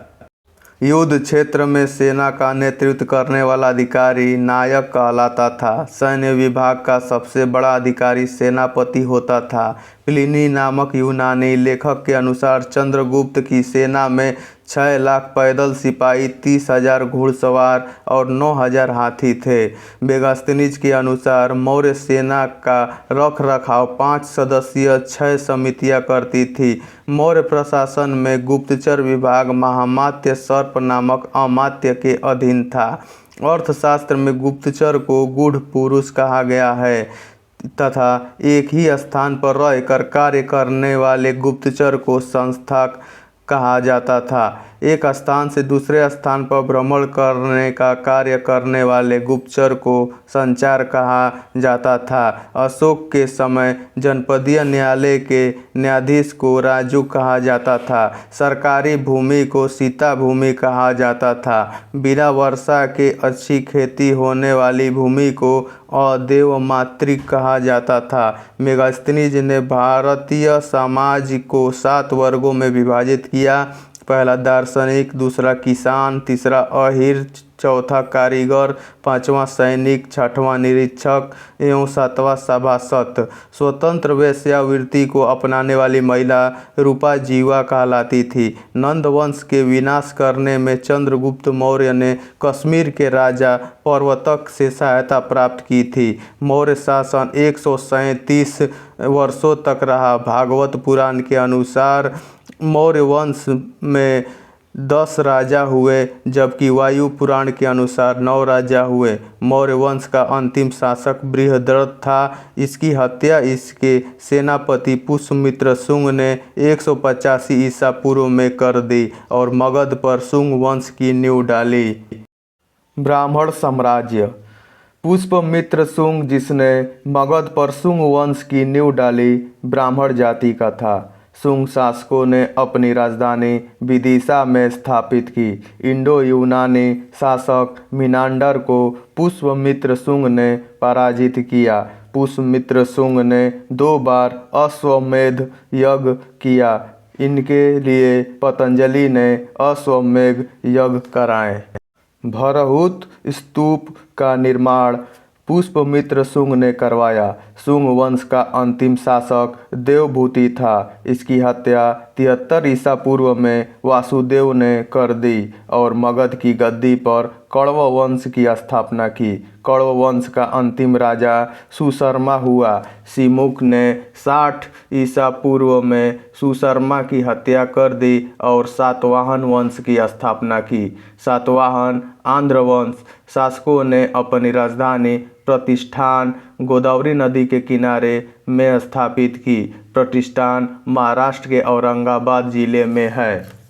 युद्ध क्षेत्र में सेना का नेतृत्व करने वाला अधिकारी नायक कहलाता था। सैन्य विभाग का सबसे बड़ा अधिकारी सेनापति होता था। प्लिनी नामक यूनानी लेखक के अनुसार चंद्रगुप्त की सेना में 6 लाख पैदल सिपाही, 30,000 घुड़सवार और 9,000 हाथी थे। मेगास्थनीज के अनुसार मौर्य सेना का रख रखाव 5 सदस्यीय 6 समितियां करती थी। मौर्य प्रशासन में गुप्तचर विभाग महामात्य सर्प नामक अमात्य के अधीन था। अर्थशास्त्र में गुप्तचर को गूढ़ पुरुष कहा गया है तथा एक ही स्थान पर रहकर कार्य करने वाले गुप्तचर को संस्थाक कहा जाता था। एक स्थान से दूसरे स्थान पर भ्रमण करने का कार्य करने वाले गुप्तचर को संचार कहा जाता था। अशोक के समय जनपदीय न्यायालय के न्यायाधीश को राजू कहा जाता था। सरकारी भूमि को सीता भूमि कहा जाता था। बिना वर्षा के अच्छी खेती होने वाली भूमि को अदेवमातृक कहा जाता था। मेगास्थनीज ने भारतीय समाज को 7 वर्गों में विभाजित किया। पहला दार्शनिक, दूसरा किसान, तीसरा अहीर, चौथा कारीगर, 5वां सैनिक, 6वां निरीक्षक एवं 7वां सभासद। स्वतंत्र वेश्यावृत्ति को अपनाने वाली महिला रूपा जीवा कहलाती थी। नंद वंश के विनाश करने में चंद्रगुप्त मौर्य ने कश्मीर के राजा प्रवर्तक से सहायता प्राप्त की थी। मौर्य शासन 137 वर्षों तक रहा। भागवत पुराण के अनुसार मौर्य वंश में 10 राजा हुए, जबकि वायु पुराण के अनुसार 9 राजा हुए। मौर्य वंश का अंतिम शासक बृहद्रथ था। इसकी हत्या इसके सेनापति पुष्यमित्र शुंग ने 185 ईसा पूर्व में कर दी और मगध पर शुंग वंश की नींव डाली। ब्राह्मण साम्राज्य। पुष्यमित्र शुंग, जिसने मगध पर शुंग वंश की नींव डाली, ब्राह्मण जाति का था। शुंग शासकों ने अपनी राजधानी विदिशा में स्थापित की। इंडो यूनानी शासक मिनांडर को पुष्यमित्र शुंग ने पराजित किया। पुष्यमित्र शुंग ने 2 बार अश्वमेध यज्ञ किया। इनके लिए पतंजलि ने अश्वमेध यज्ञ कराए। भरहुत स्तूप का निर्माण पुष्यमित्र शुंग ने करवाया। शुंग वंश का अंतिम शासक देवभूति था। इसकी हत्या 73 ईसा पूर्व में वासुदेव ने कर दी और मगध की गद्दी पर कण्व वंश की स्थापना की। कण्व वंश का अंतिम राजा सुशर्मा हुआ। सिमुक ने 60 ईसा पूर्व में सुशर्मा की हत्या कर दी और सातवाहन वंश की स्थापना की। सातवाहन आंध्र वंश शासकों ने अपनी राजधानी प्रतिष्ठान गोदावरी नदी के किनारे में स्थापित की। प्रतिष्ठान महाराष्ट्र के औरंगाबाद जिले में है।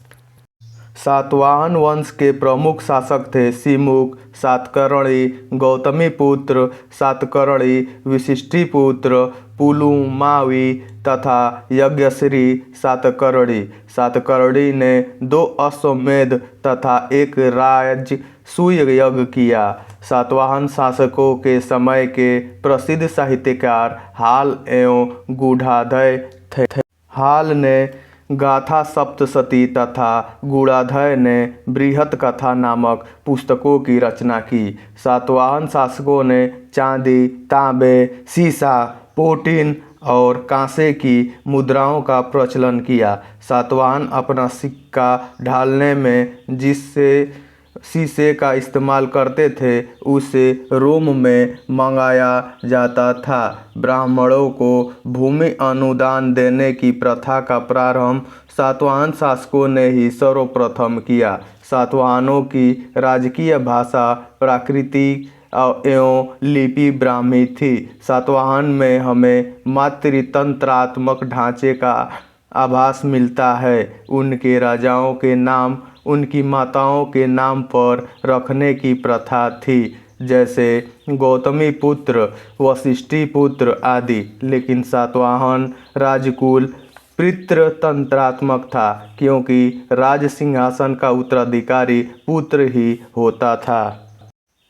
सातवाहन वंश के प्रमुख शासक थे सिमुक, सातकर्णी, गौतमीपुत्र, सातकर्णी, वशिष्ठिपुत्र, पुलुमावी तथा यज्ञश्री सातकर्णी। सातकर्णी ने 2 अश्वमेध तथा 1 राजसूय यज्ञ किया। सातवाहन शासकों के समय के प्रसिद्ध साहित्यकार हाल एवं गूढ़ाध्याय थे। हाल ने गाथा सप्तशती तथा गूढ़ाध्याय ने बृहत कथा नामक पुस्तकों की रचना की। सातवाहन शासकों ने चांदी, तांबे, सीसा, पोटीन और कांसे की मुद्राओं का प्रचलन किया। सातवाहन अपना सिक्का ढालने में जिससे शीशे का इस्तेमाल करते थे, उसे रोम में मंगाया जाता था। ब्राह्मणों को भूमि अनुदान देने की प्रथा का प्रारंभ सातवाहन शासकों ने ही सर्वप्रथम किया। सातवाहनों की राजकीय भाषा प्राकृतिक एवं लिपि ब्राह्मी थी। सातवाहन में हमें मातृतंत्रात्मक ढांचे का आभास मिलता है। उनके राजाओं के नाम उनकी माताओं के नाम पर रखने की प्रथा थी, जैसे गौतमीपुत्र, वशिष्ठिपुत्र आदि। लेकिन सातवाहन राजकुल पितृतंत्रात्मक था, क्योंकि राज सिंहासन का उत्तराधिकारी पुत्र ही होता था।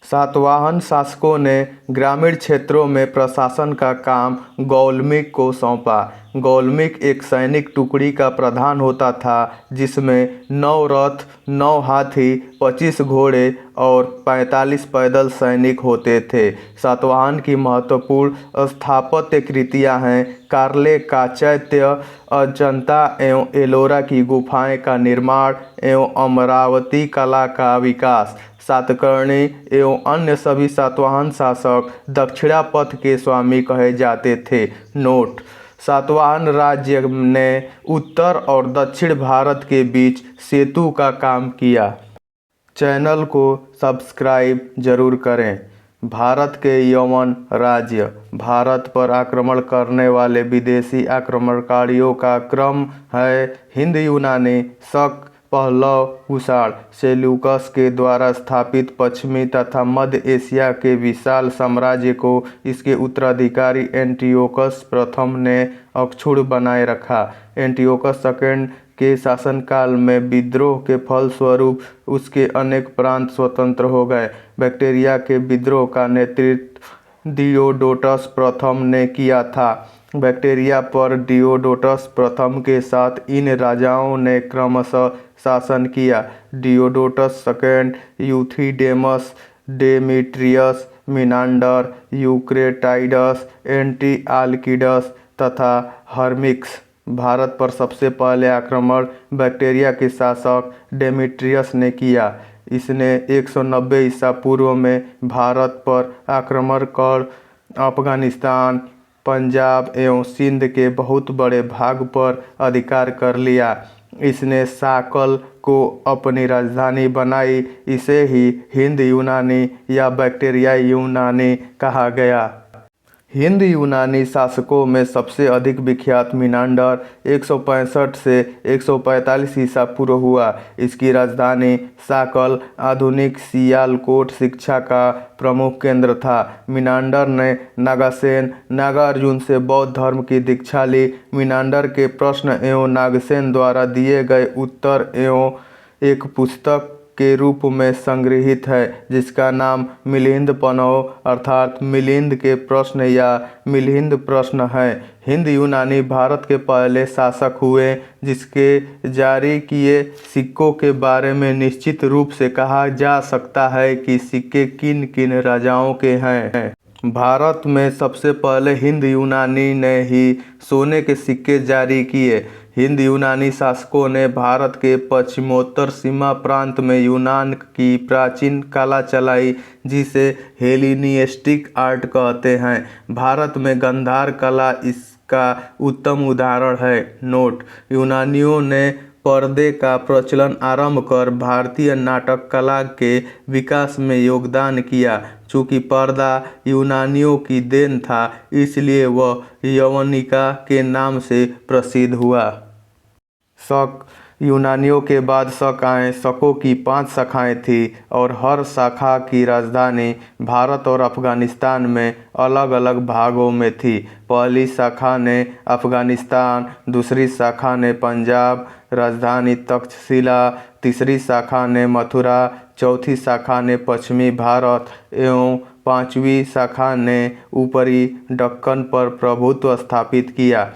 सातवाहन शासकों ने ग्रामीण क्षेत्रों में प्रशासन का काम गौलमिक को सौंपा। गौलमिक एक सैनिक टुकड़ी का प्रधान होता था जिसमें 9 रथ, 9 हाथी, 25 घोड़े और 45 पैदल सैनिक होते थे। सातवाहन की महत्वपूर्ण स्थापत्य कृतियाँ हैं कार्ले का चैत्य, अजंता एवं एलोरा की गुफाएं का निर्माण एवं अमरावती कला का विकास। सातकर्णी एवं अन्य सभी सातवाहन शासक दक्षिणापथ के स्वामी कहे जाते थे। नोट: सातवाहन राज्य ने उत्तर और दक्षिण भारत के बीच सेतु का काम किया। चैनल को सब्सक्राइब जरूर करें। भारत के यवन राज्य। भारत पर आक्रमण करने वाले विदेशी आक्रमणकारियों का क्रम है हिंद यूनानी, शक, पहलव, कुषाण, सेल्यूकस के द्वारा स्थापित पश्चिमी तथा मध्य एशिया के विशाल साम्राज्य को इसके उत्तराधिकारी एंटियोकस प्रथम ने अक्षुण्ण बनाए रखा। एंटियोकस सेकंड के शासनकाल में विद्रोह के फलस्वरूप उसके अनेक प्रांत स्वतंत्र हो गए। बैक्ट्रिया के विद्रोह का नेतृत्व डियोडोटस प्रथम ने किया था। बैक्ट्रिया पर डियोडोटस प्रथम के साथ इन राजाओं ने क्रमशः शासन किया। Diodotus second, Euthydemus, Demetrius, Menander, Eucratides, Antialcidas तथा हर्मिक्स। भारत पर सबसे पहले आक्रमण बैक्ट्रिया के शासक डेमेट्रियस ने किया। इसने 190 ईसा पूर्व में भारत पर आक्रमण कर अफगानिस्तान, पंजाब एवं सिंध के बहुत बड़े भाग पर अधिकार कर लिया। इसने साकल को अपनी राजधानी बनाई। इसे ही हिंद यूनानी या बैक्ट्रियाई यूनानी कहा गया। हिंद यूनानी शासकों में सबसे अधिक विख्यात मिनांडर 165 से 145 ईसा पूर्व हुआ। इसकी राजधानी साकल आधुनिक सियालकोट शिक्षा का प्रमुख केंद्र था। मिनांडर ने नागासेन, नागार्जुन से बौद्ध धर्म की दीक्षा ली। मिनांडर के प्रश्न एवं नागसेन द्वारा दिए गए उत्तर एवं एक पुस्तक के रूप में संग्रहित है जिसका नाम मिलिंद पनव अर्थात मिलिंद के प्रश्न या मिलिंद प्रश्न है। हिंद यूनानी भारत के पहले शासक हुए जिसके जारी किए सिक्कों के बारे में निश्चित रूप से कहा जा सकता है कि सिक्के किन किन राजाओं के हैं। भारत में सबसे पहले हिंद यूनानी ने ही सोने के सिक्के जारी किए। हिंद यूनानी शासकों ने भारत के पश्चिमोत्तर सीमा प्रांत में यूनान की प्राचीन कला चलाई जिसे हेलेनिस्टिक आर्ट कहते हैं। भारत में गांधार कला इसका उत्तम उदाहरण है। नोट: यूनानियों ने पर्दे का प्रचलन आरंभ कर भारतीय नाटक कला के विकास में योगदान किया। चूँकि पर्दा यूनानियों की देन था इसलिए वह यवनिका के नाम से प्रसिद्ध हुआ। शक: यूनानियों के बाद शक आए। शकों की 5 शाखाएं थीं और हर शाखा की राजधानी भारत और अफगानिस्तान में अलग अलग भागों में थी। पहली शाखा ने अफगानिस्तान, दूसरी शाखा ने पंजाब, राजधानी तक्षशिला, तीसरी शाखा ने मथुरा, चौथी शाखा ने पश्चिमी भारत एवं 5वीं शाखा ने ऊपरी दक्कन पर प्रभुत्व स्थापित किया।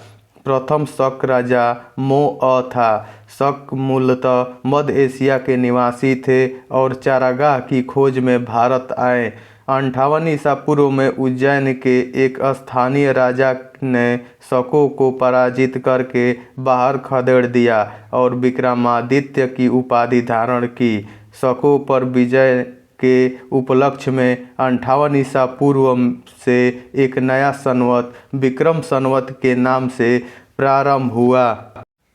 प्रथम शक राजा मोअ था। शक मूलतः मध्य एशिया के निवासी थे और चारागाह की खोज में भारत आए। 58 ईसा पूर्व में उज्जैन के एक स्थानीय राजा ने शकों को पराजित करके बाहर खदेड़ दिया और विक्रमादित्य की उपाधि धारण की। शकों पर विजय के उपलक्ष्य में 58 ईसा पूर्व से एक नया संवत विक्रम संवत के नाम से प्रारंभ हुआ।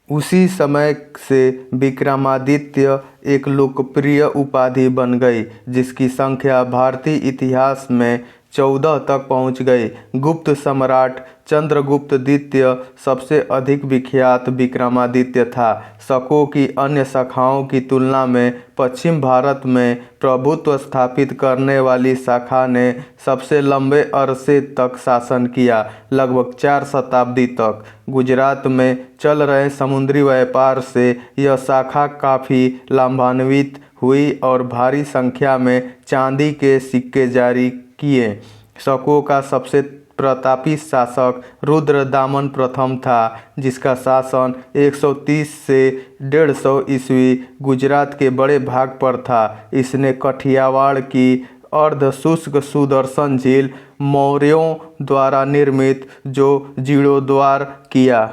उसी समय से विक्रमादित्य एक लोकप्रिय उपाधि बन गई जिसकी संख्या भारतीय इतिहास में 14 तक पहुंच गई। गुप्त सम्राट चंद्रगुप्त द्वितीय सबसे अधिक विख्यात विक्रमादित्य था। शकों की अन्य शाखाओं की तुलना में पश्चिम भारत में प्रभुत्व स्थापित करने वाली शाखा ने सबसे लंबे अरसे तक शासन किया, लगभग 4 शताब्दी तक। गुजरात में चल रहे समुद्री व्यापार से यह शाखा काफ़ी लाभान्वित हुई और भारी संख्या में चांदी के सिक्के जारी किए। शकों का सबसे प्रतापी शासक रुद्रदामन प्रथम था, जिसका शासन 130 से 150 ईस्वी गुजरात के बड़े भाग पर था। इसने काठियावाड़ की अर्धशुष्क सुदर्शन झील मौर्यों द्वारा निर्मित जो जीर्णोद्धार किया।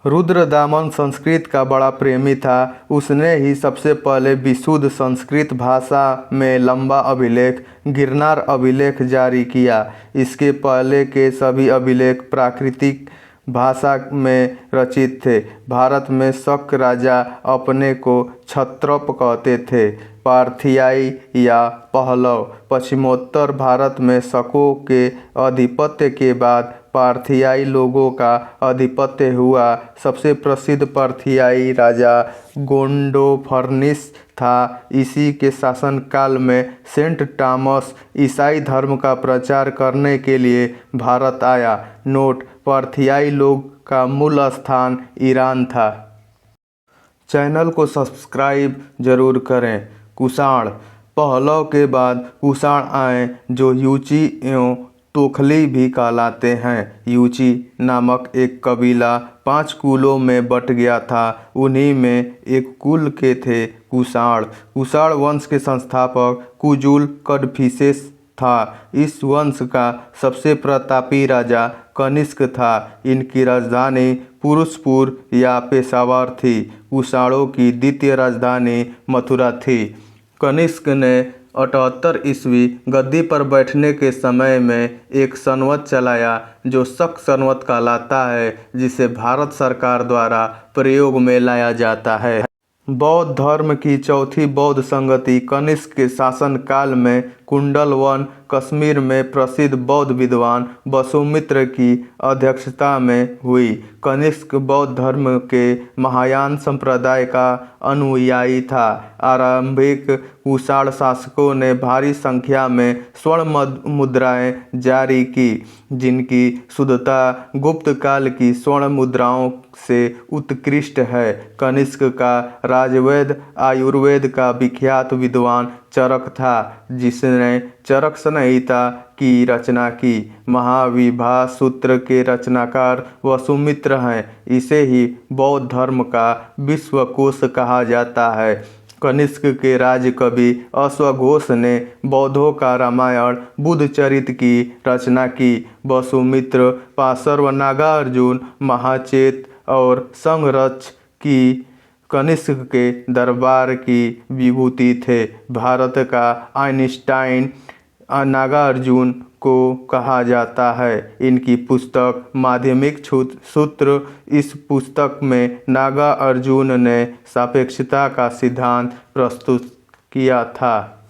रुद्रदामन संस्कृत का बड़ा प्रेमी था। उसने ही सबसे पहले विशुद्ध संस्कृत भाषा में लंबा अभिलेख गिरनार अभिलेख जारी किया। इसके पहले के सभी अभिलेख प्राकृतिक भाषा में रचित थे। भारत में शक राजा अपने को क्षत्रप कहते थे। पार्थियाई या पहलव। पश्चिमोत्तर भारत में शकों के आधिपत्य के बाद पार्थियाई लोगों का आधिपत्य हुआ। सबसे प्रसिद्ध पार्थियाई राजा गोंडोफर्निस था। इसी के शासनकाल में सेंट टॉमस ईसाई धर्म का प्रचार करने के लिए भारत आया। नोट: पार्थियाई लोग का मूल स्थान ईरान था। चैनल को सब्सक्राइब जरूर करें। कुषाण। पहलव के बाद कुषाण आए, जो युची एवं तोखली भी कहलाते हैं। युची नामक एक कबीला 5 कुलों में बट गया था। उन्हीं में एक कुल के थे कुषाण। कुषाण वंश के संस्थापक कुजुल कड़फिसेस था। इस वंश का सबसे प्रतापी राजा कनिष्क था। इनकी राजधानी पुरुषपुर या पेशावर थी। कुषाणों की द्वितीय राजधानी मथुरा थी। कनिष्क ने 78 ईस्वी गद्दी पर बैठने के समय में एक संवत चलाया, जो शक संवत कहलाता है, जिसे भारत सरकार द्वारा प्रयोग में लाया जाता है। बौद्ध धर्म की चौथी बौद्ध संगति कनिष्क के शासनकाल में कुंडल वन, कश्मीर में प्रसिद्ध बौद्ध विद्वान वसुमित्र की अध्यक्षता में हुई। कनिष्क बौद्ध धर्म के महायान संप्रदाय का अनुयायी था। आरंभिक कुषाण शासकों ने भारी संख्या में स्वर्ण मुद्राएं जारी की, जिनकी शुद्धता गुप्त काल की स्वर्ण मुद्राओं से उत्कृष्ट है। कनिष्क का राजवैद्य आयुर्वेद का विख्यात विद्वान चरक था, जिसने चरक संहिता की रचना की। महाविभा सूत्र के रचनाकार वसुमित्र हैं। इसे ही बौद्ध धर्म का विश्वकोश कहा जाता है। कनिष्क के राज कवि अश्वघोष ने बौद्धों का रामायण बुद्धचरित की रचना की। वसुमित्र पार्श्व नागार्जुन, महाचेत और संघरक्ष की कनिष्क के दरबार की विभूति थे। भारत का आइंस्टाइन नागार्जुन को कहा जाता है। इनकी पुस्तक माध्यमिक सूत्र, इस पुस्तक में नागार्जुन ने सापेक्षता का सिद्धांत प्रस्तुत किया था।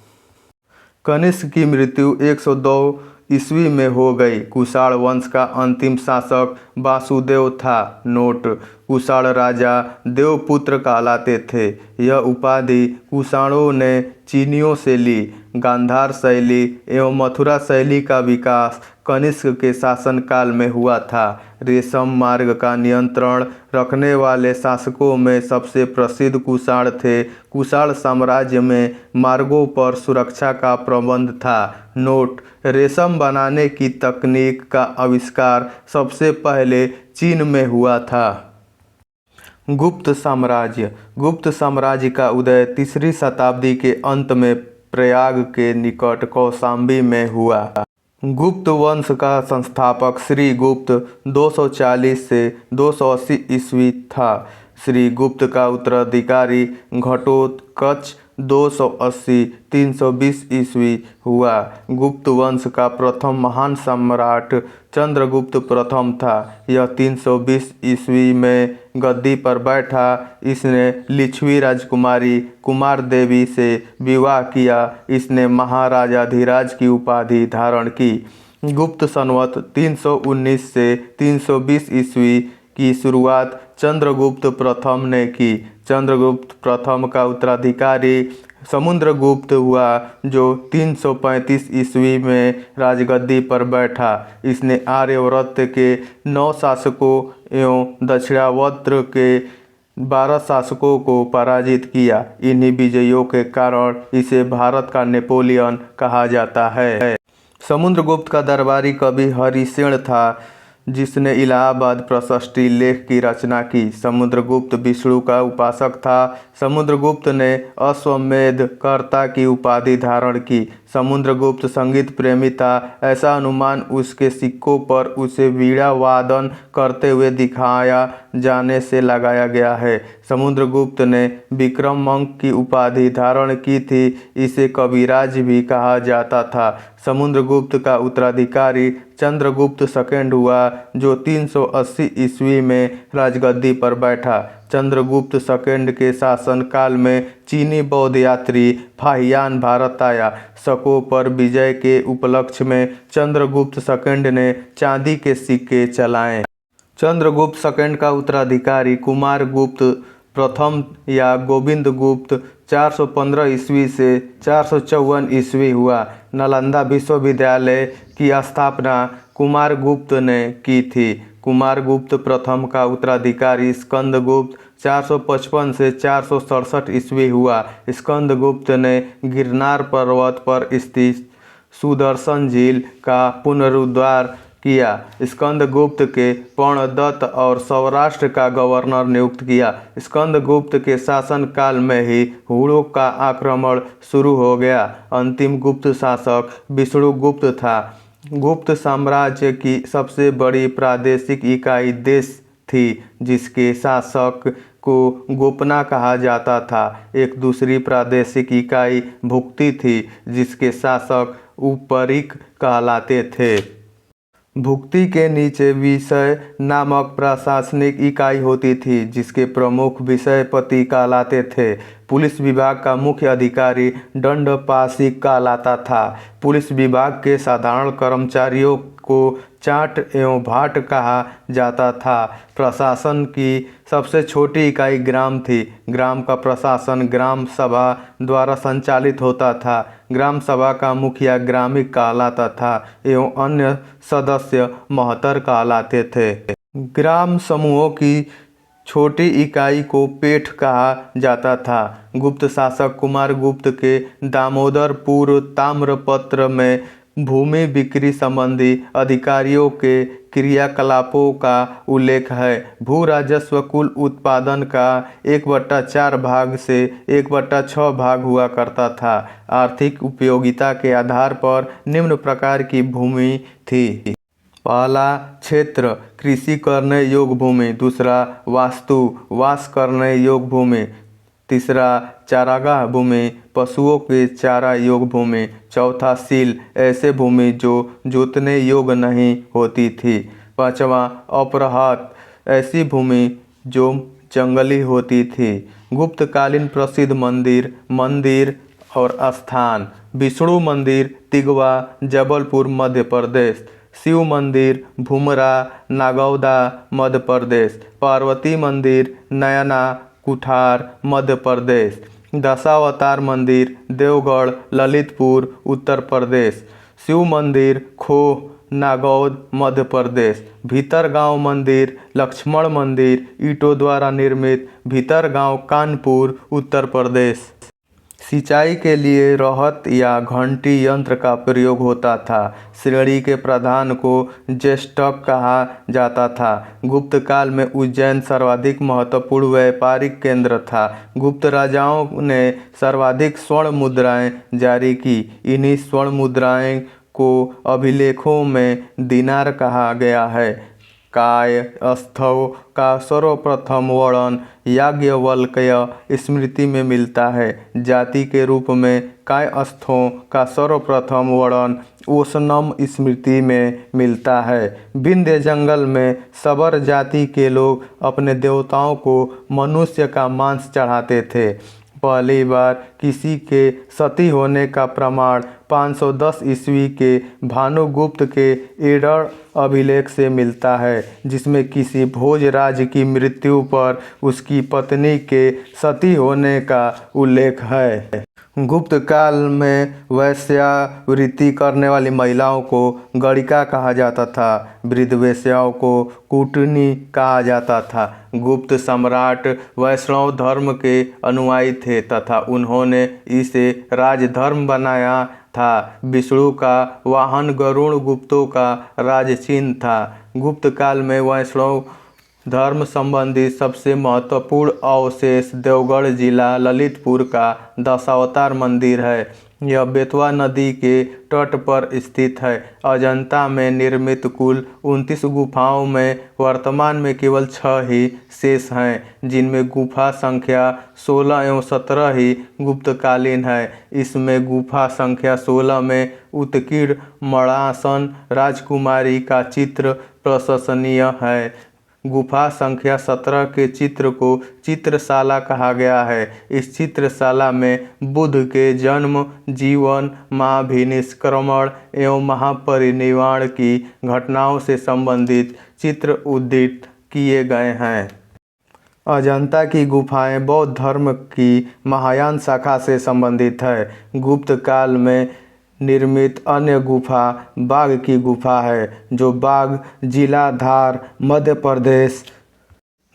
कनिष्क की मृत्यु 102 ईस्वी में हो गई। कुषाण वंश का अंतिम शासक वासुदेव था। नोट: कुषाण राजा देवपुत्र कहलाते थे। यह उपाधि कुषाणों ने चीनियों से ली। गांधार शैली एवं मथुरा शैली का विकास कनिष्क के शासनकाल में हुआ था। रेशम मार्ग का नियंत्रण रखने वाले शासकों में सबसे प्रसिद्ध कुषाण थे। कुषाण साम्राज्य में मार्गों पर सुरक्षा का प्रबंध था। नोट: रेशम बनाने की तकनीक का आविष्कार सबसे पहले चीन में हुआ था। गुप्त साम्राज्य। गुप्त साम्राज्य का उदय 3री शताब्दी के अंत में प्रयाग के निकट कौशाम्बी में हुआ। गुप्त वंश का संस्थापक श्रीगुप्त 240 से 280 ईस्वी था। श्रीगुप्त का उत्तराधिकारी घटोत्कच 280-320 ईस्वी हुआ। गुप्त वंश का प्रथम महान सम्राट चंद्रगुप्त प्रथम था। यह 320 ईस्वी में गद्दी पर बैठा। इसने लिच्छवी राजकुमारी कुमार देवी से विवाह किया। इसने महाराजाधिराज की उपाधि धारण की। गुप्त संवत 319 से 320 ईस्वी की शुरुआत चंद्रगुप्त प्रथम ने की। चंद्रगुप्त प्रथम का उत्तराधिकारी समुद्रगुप्त हुआ, जो 335 ईस्वी में राजगद्दी पर बैठा। इसने आर्यव्रत के 9 शासकों एवं दक्षिणावर्त के 12 शासकों को पराजित किया। इन्हीं विजयों के कारण इसे भारत का नेपोलियन कहा जाता है। समुद्रगुप्त का दरबारी कवि हरिसेन था, जिसने इलाहाबाद प्रशस्ति लेख की रचना की। समुद्रगुप्त विष्णु का उपासक था। समुद्रगुप्त ने अश्वमेध कर्ता की उपाधि धारण की। समुद्रगुप्त संगीत प्रेमी था। ऐसा अनुमान उसके सिक्कों पर उसे वीणा वादन करते हुए दिखाया जाने से लगाया गया है। समुद्रगुप्त ने विक्रमांक की उपाधि धारण की थी। इसे कविराज भी कहा जाता था। समुद्रगुप्त का उत्तराधिकारी चंद्रगुप्त सेकंड हुआ, जो 380 ईस्वी में राजगद्दी पर बैठा। चंद्रगुप्त सेकंड के शासनकाल में चीनी बौद्ध यात्री फाहियान भारत आया। शकों पर विजय के उपलक्ष्य में चंद्रगुप्त सेकंड ने चांदी के सिक्के चलाए। चंद्रगुप्त सेकंड का उत्तराधिकारी कुमारगुप्त प्रथम या गोविंदगुप्त 415 ईस्वी से 454 ईस्वी हुआ। नालंदा विश्वविद्यालय की स्थापना कुमारगुप्त ने की थी। कुमारगुप्त प्रथम का उत्तराधिकारी स्कंदगुप्त 455 से 467 ईस्वी हुआ। स्कंदगुप्त ने गिरनार पर्वत पर स्थित सुदर्शन झील का पुनरुद्धार किया। स्कंदगुप्त के पर्णदत्त और सौराष्ट्र का गवर्नर नियुक्त किया। स्कंदगुप्त के शासनकाल में ही हुणों का आक्रमण शुरू हो गया। अंतिम गुप्त शासक विष्णुगुप्त था। गुप्त साम्राज्य की सबसे बड़ी प्रादेशिक इकाई देश थी, जिसके शासक को गोपना कहा जाता था। एक दूसरी प्रादेशिक इकाई भुक्ति थी, जिसके शासक उपरिक कहलाते थे। भुक्ति के नीचे विषय नामक प्रशासनिक इकाई होती थी, जिसके प्रमुख विषयपति कहलाते थे। पुलिस विभाग का मुख्य अधिकारी दंडपाशिक कहलाता था। पुलिस विभाग के साधारण कर्मचारियों को चाट एवं भाट कहा जाता था। प्रशासन की सबसे छोटी इकाई ग्राम थी। ग्राम का प्रशासन ग्राम सभा द्वारा संचालित होता था। ग्राम सभा का मुखिया ग्रामिक कहलाता था एवं अन्य सदस्य महतर कहलाते थे। ग्राम समूहों की छोटी इकाई को पेठ कहा जाता था। गुप्त शासक कुमारगुप्त के दामोदरपुर ताम्रपत्र में भूमि बिक्री संबंधी अधिकारियों के क्रियाकलापों का उल्लेख है। भू राजस्व कुल उत्पादन का 1/4 भाग से 1/6 भाग हुआ करता था। आर्थिक उपयोगिता के आधार पर निम्न प्रकार की भूमि थी। पहला क्षेत्र कृषि करने योग्य भूमि। दूसरा वास्तु वास करने योग्य भूमि। तीसरा चारागाह भूमि पशुओं के चारा योग्य भूमि। चौथा सील ऐसे भूमि जो जोतने योग्य नहीं होती थी। पांचवा अपरहत ऐसी भूमि जो जंगली होती थी। गुप्तकालीन प्रसिद्ध मंदिर और स्थान। विष्णु मंदिर तिगवा जबलपुर मध्य प्रदेश। शिव मंदिर भुमरा नागौदा मध्य प्रदेश। पार्वती मंदिर नयना कुठार मध्य प्रदेश। दशावतार मंदिर देवगढ़ ललितपुर उत्तर प्रदेश। शिव मंदिर खोह नागौद मध्य प्रदेश। भीतरगांव मंदिर लक्ष्मण मंदिर ईंटों द्वारा निर्मित भीतरगांव कानपुर उत्तर प्रदेश। सिंचाई के लिए रहत या घंटी यंत्र का प्रयोग होता था। श्रेणी के प्रधान को ज्येष्ठक कहा जाता था। गुप्त काल में उज्जैन सर्वाधिक महत्वपूर्ण व्यापारिक केंद्र था। गुप्त राजाओं ने सर्वाधिक स्वर्ण मुद्राएं जारी की। इन्हीं स्वर्ण मुद्राएं को अभिलेखों में दिनार कहा गया है। कायस्थों का सर्वप्रथम वर्णन याज्ञवल्क्य स्मृति में मिलता है। जाति के रूप में कायस्थों का सर्वप्रथम वर्णन ओशनम स्मृति में मिलता है। विंध्य जंगल में सबर जाति के लोग अपने देवताओं को मनुष्य का मांस चढ़ाते थे। पहली बार किसी के सती होने का प्रमाण 510 ईस्वी के भानुगुप्त के एडर अभिलेख से मिलता है, जिसमें किसी भोजराज की मृत्यु पर उसकी पत्नी के सती होने का उल्लेख है। गुप्त काल में वेश्यावृत्ति करने वाली महिलाओं को गणिका कहा जाता था। वृद्ध वेश्याओं को कूटनी कहा जाता था। गुप्त सम्राट वैष्णव धर्म के अनुयायी थे तथा उन्होंने इसे राजधर्म बनाया था। विष्णु का वाहन गरुड़ गुप्तों का राजचिन्ह था। गुप्त काल में वैष्णव धर्म संबंधी सबसे महत्वपूर्ण अवशेष देवगढ़ जिला ललितपुर का दशावतार मंदिर है। यह बेतवा नदी के तट पर स्थित है। अजंता में निर्मित कुल 29 गुफाओं में वर्तमान में केवल 6 ही शेष हैं, जिनमें गुफा संख्या 16 एवं 17 ही गुप्तकालीन है। इसमें गुफा संख्या 16 में उत्कीर्ण मणासन राजकुमारी का चित्र प्रशंसनीय है। गुफा संख्या 17 के चित्र को चित्रशाला कहा गया है। इस चित्रशाला में बुद्ध के जन्म, जीवन, महाभिनिष्क्रमण एवं महापरिनिर्वाण की घटनाओं से संबंधित चित्र उद्धृत किए गए हैं। अजंता की गुफाएं बौद्ध धर्म की महायान शाखा से संबंधित है। गुप्त काल में निर्मित अन्य गुफा बाघ की गुफा है, जो बाघ जिला धार मध्य प्रदेश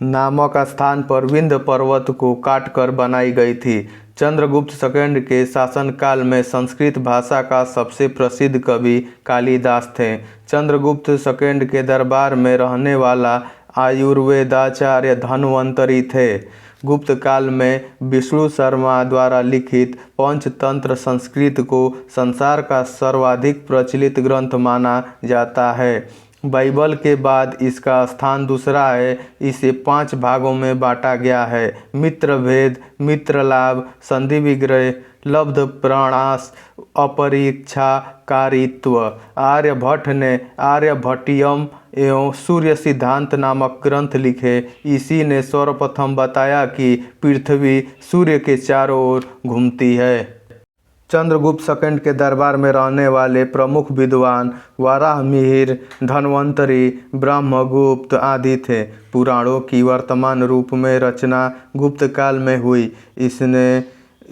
नामक स्थान पर विंध्य पर्वत को काटकर बनाई गई थी। चंद्रगुप्त सेकंड के शासनकाल में संस्कृत भाषा का सबसे प्रसिद्ध कवि कालिदास थे। चंद्रगुप्त सेकंड के दरबार में रहने वाला आयुर्वेदाचार्य धन्वंतरी थे। गुप्त काल में विष्णु शर्मा द्वारा लिखित पंचतंत्र संस्कृत को संसार का सर्वाधिक प्रचलित ग्रंथ माना जाता है। बाइबल के बाद इसका स्थान दूसरा है। इसे 5 भागों में बांटा गया है: मित्र भेद, मित्र लाभ, संधि विग्रह, लब्ध प्रणास, अपरीक्षाकारित्व। आर्यभट्ट ने आर्यभट्टियम एवं सूर्य सिद्धांत नामक ग्रंथ लिखे। इसी ने सर्वप्रथम बताया कि पृथ्वी सूर्य के चारों ओर घूमती है। चंद्रगुप्त सेकंड के दरबार में रहने वाले प्रमुख विद्वान वराहमिहिर, धन्वंतरी, ब्रह्मगुप्त आदि थे। पुराणों की वर्तमान रूप में रचना गुप्त काल में हुई। इसने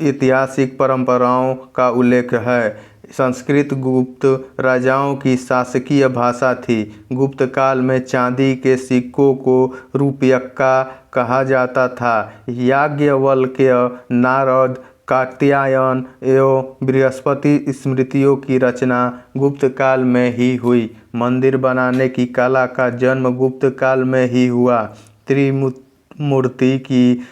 ऐतिहासिक परंपराओं का उल्लेख है। संस्कृत गुप्त राजाओं की शासकीय भाषा थी। गुप्त काल में चांदी के सिक्कों को रुपयक्का कहा जाता था। याज्ञवल्क्य, नारद, कात्यायन एवं बृहस्पति स्मृतियों की रचना गुप्त काल में ही हुई। मंदिर बनाने की कला का जन्म गुप्त काल में ही हुआ। त्रिमूर्ति की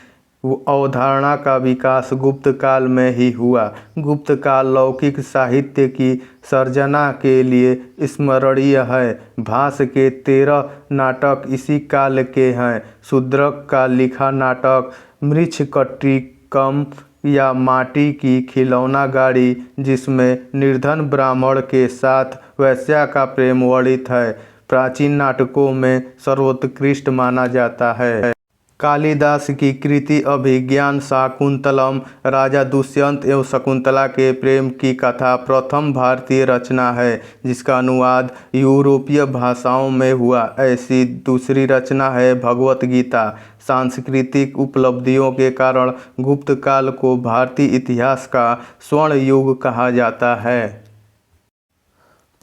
अवधारणा का विकास गुप्त काल में ही हुआ। गुप्त काल लौकिक साहित्य की सर्जना के लिए स्मरणीय है। भास के 13 नाटक इसी काल के हैं। शूद्रक का लिखा नाटक मृच्छकटिकम या माटी की खिलौना गाड़ी, जिसमें निर्धन ब्राह्मण के साथ वैश्या का प्रेम वर्णित है, प्राचीन नाटकों में सर्वोत्कृष्ट माना जाता है। कालिदास की कृति अभिज्ञान शाकुंतलम राजा दुष्यंत एवं शकुंतला के प्रेम की कथा प्रथम भारतीय रचना है, जिसका अनुवाद यूरोपीय भाषाओं में हुआ। ऐसी दूसरी रचना है भगवत गीता। सांस्कृतिक उपलब्धियों के कारण गुप्त काल को भारतीय इतिहास का स्वर्ण युग कहा जाता है।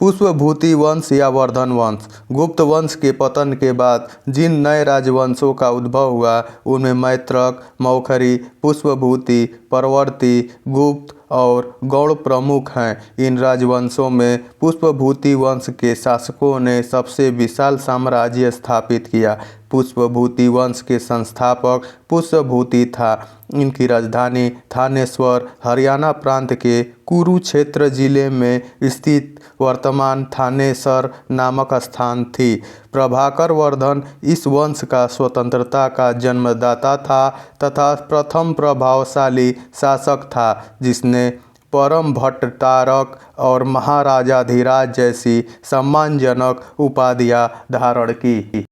पुष्पभूति वंश या वर्धन वंश। गुप्त वंश के पतन के बाद जिन नए राजवंशों का उद्भव हुआ, उनमें मैत्रक, मौखरी, पुष्पभूति, परवर्ती, गुप्त और गौड़ प्रमुख हैं। इन राजवंशों में पुष्पभूति वंश के शासकों ने सबसे विशाल साम्राज्य स्थापित किया। पुष्पभूति वंश के संस्थापक पुष्पभूति था। इनकी राजधानी थानेश्वर हरियाणा प्रांत के कुरुक्षेत्र जिले में स्थित वर्तमान थानेसर नामक स्थान थी। प्रभाकर वर्धन इस वंश का स्वतंत्रता का जन्मदाता था तथा प्रथम प्रभावशाली शासक था, जिसने परम भट्टारक और महाराजाधिराज जैसी सम्मानजनक उपाधियां धारण की।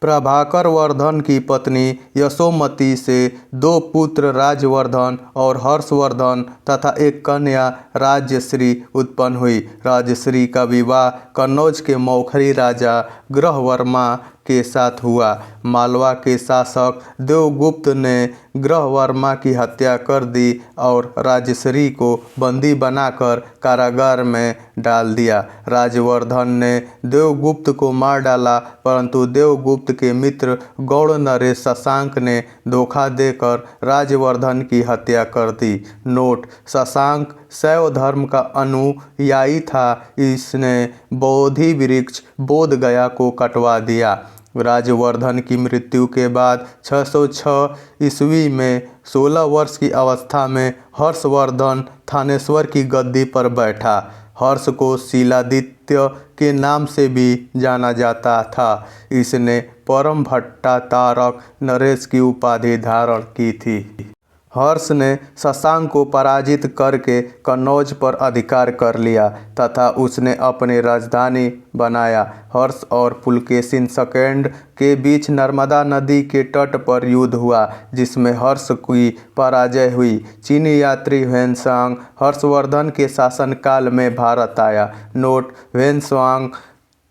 प्रभाकर वर्धन की पत्नी यशोमती से 2 पुत्र राजवर्धन और हर्षवर्धन तथा एक कन्या राजश्री उत्पन्न हुई। राजश्री का विवाह कन्नौज के मौखरी राजा ग्रहवर्मा के साथ हुआ। मालवा के शासक देवगुप्त ने ग्रहवर्मा की हत्या कर दी और राजश्री को बंदी बनाकर कारागार में डाल दिया। राजवर्धन ने देवगुप्त को मार डाला, परंतु देवगुप्त के मित्र गौड़ नरेश शशांक ने धोखा देकर राजवर्धन की हत्या कर दी। नोट: शशांक शैव धर्म का अनुयायी था। इसने बोधि वृक्ष बोध गया को कटवा दिया। राजवर्धन की मृत्यु के बाद 606 ईस्वी में 16 वर्ष की अवस्था में हर्षवर्धन थानेश्वर की गद्दी पर बैठा। हर्ष को शीलादित्य के नाम से भी जाना जाता था। इसने परम भट्टा तारक नरेश की उपाधि धारण की थी। हर्ष ने शशांक को पराजित करके कन्नौज पर अधिकार कर लिया तथा उसने अपनी राजधानी बनाया। हर्ष और पुलकेशिन सेकंड के बीच नर्मदा नदी के तट पर युद्ध हुआ, जिसमें हर्ष की पराजय हुई। चीनी यात्री ह्वेनसांग हर्षवर्धन के शासनकाल में भारत आया। नोट: ह्वेनसांग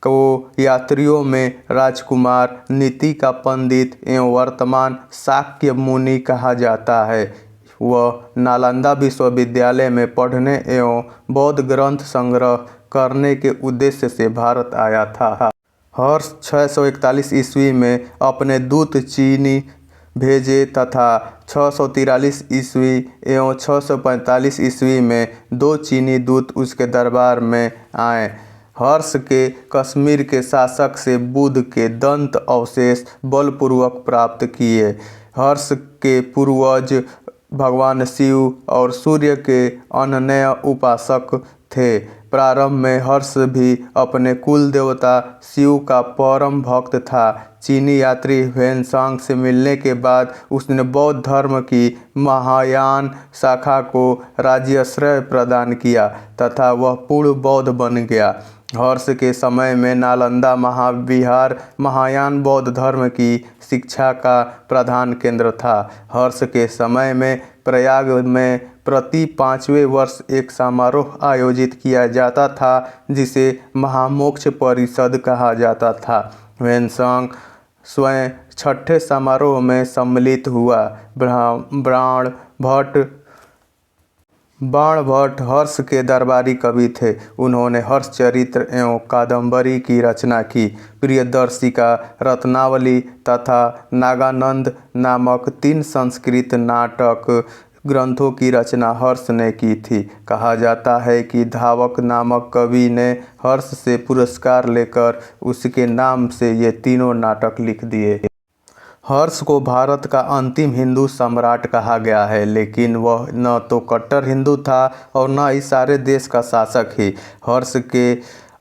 को यात्रियों में राजकुमार, नीति का पंडित एवं वर्तमान शाक्य मुनि कहा जाता है। वह नालंदा विश्वविद्यालय में पढ़ने एवं बौद्ध ग्रंथ संग्रह करने के उद्देश्य से भारत आया था। हर्ष 641 ईस्वी में अपने दूत चीनी भेजे तथा 643 ईस्वी एवं 645 ईस्वी में 2 चीनी दूत उसके दरबार में आए। हर्ष के कश्मीर के शासक से बुद्ध के दंत अवशेष बलपूर्वक प्राप्त किए। हर्ष के पूर्वज भगवान शिव और सूर्य के अनन्य उपासक थे। प्रारंभ में हर्ष भी अपने कुल देवता शिव का परम भक्त था। चीनी यात्री ह्वेनसांग से मिलने के बाद उसने बौद्ध धर्म की महायान शाखा को राज्याश्रय प्रदान किया तथा वह पूर्ण बौद्ध बन गया। हर्ष के समय में नालंदा महाविहार महायान बौद्ध धर्म की शिक्षा का प्रधान केंद्र था। हर्ष के समय में प्रयाग में प्रति 5वें वर्ष एक समारोह आयोजित किया जाता था, जिसे महामोक्ष परिषद कहा जाता था। ह्वेनसांग स्वयं 6ठे समारोह में सम्मिलित हुआ। बाण भट्ट हर्ष के दरबारी कवि थे। उन्होंने हर्षचरित्र एवं कादंबरी की रचना की। प्रियदर्शिका, रत्नावली तथा नागानंद नामक 3 संस्कृत नाटक ग्रंथों की रचना हर्ष ने की थी। कहा जाता है कि धावक नामक कवि ने हर्ष से पुरस्कार लेकर उसके नाम से ये तीनों नाटक लिख दिए। हर्ष को भारत का अंतिम हिंदू सम्राट कहा गया है, लेकिन वह न तो कट्टर हिंदू था और न ही सारे देश का शासक ही। हर्ष के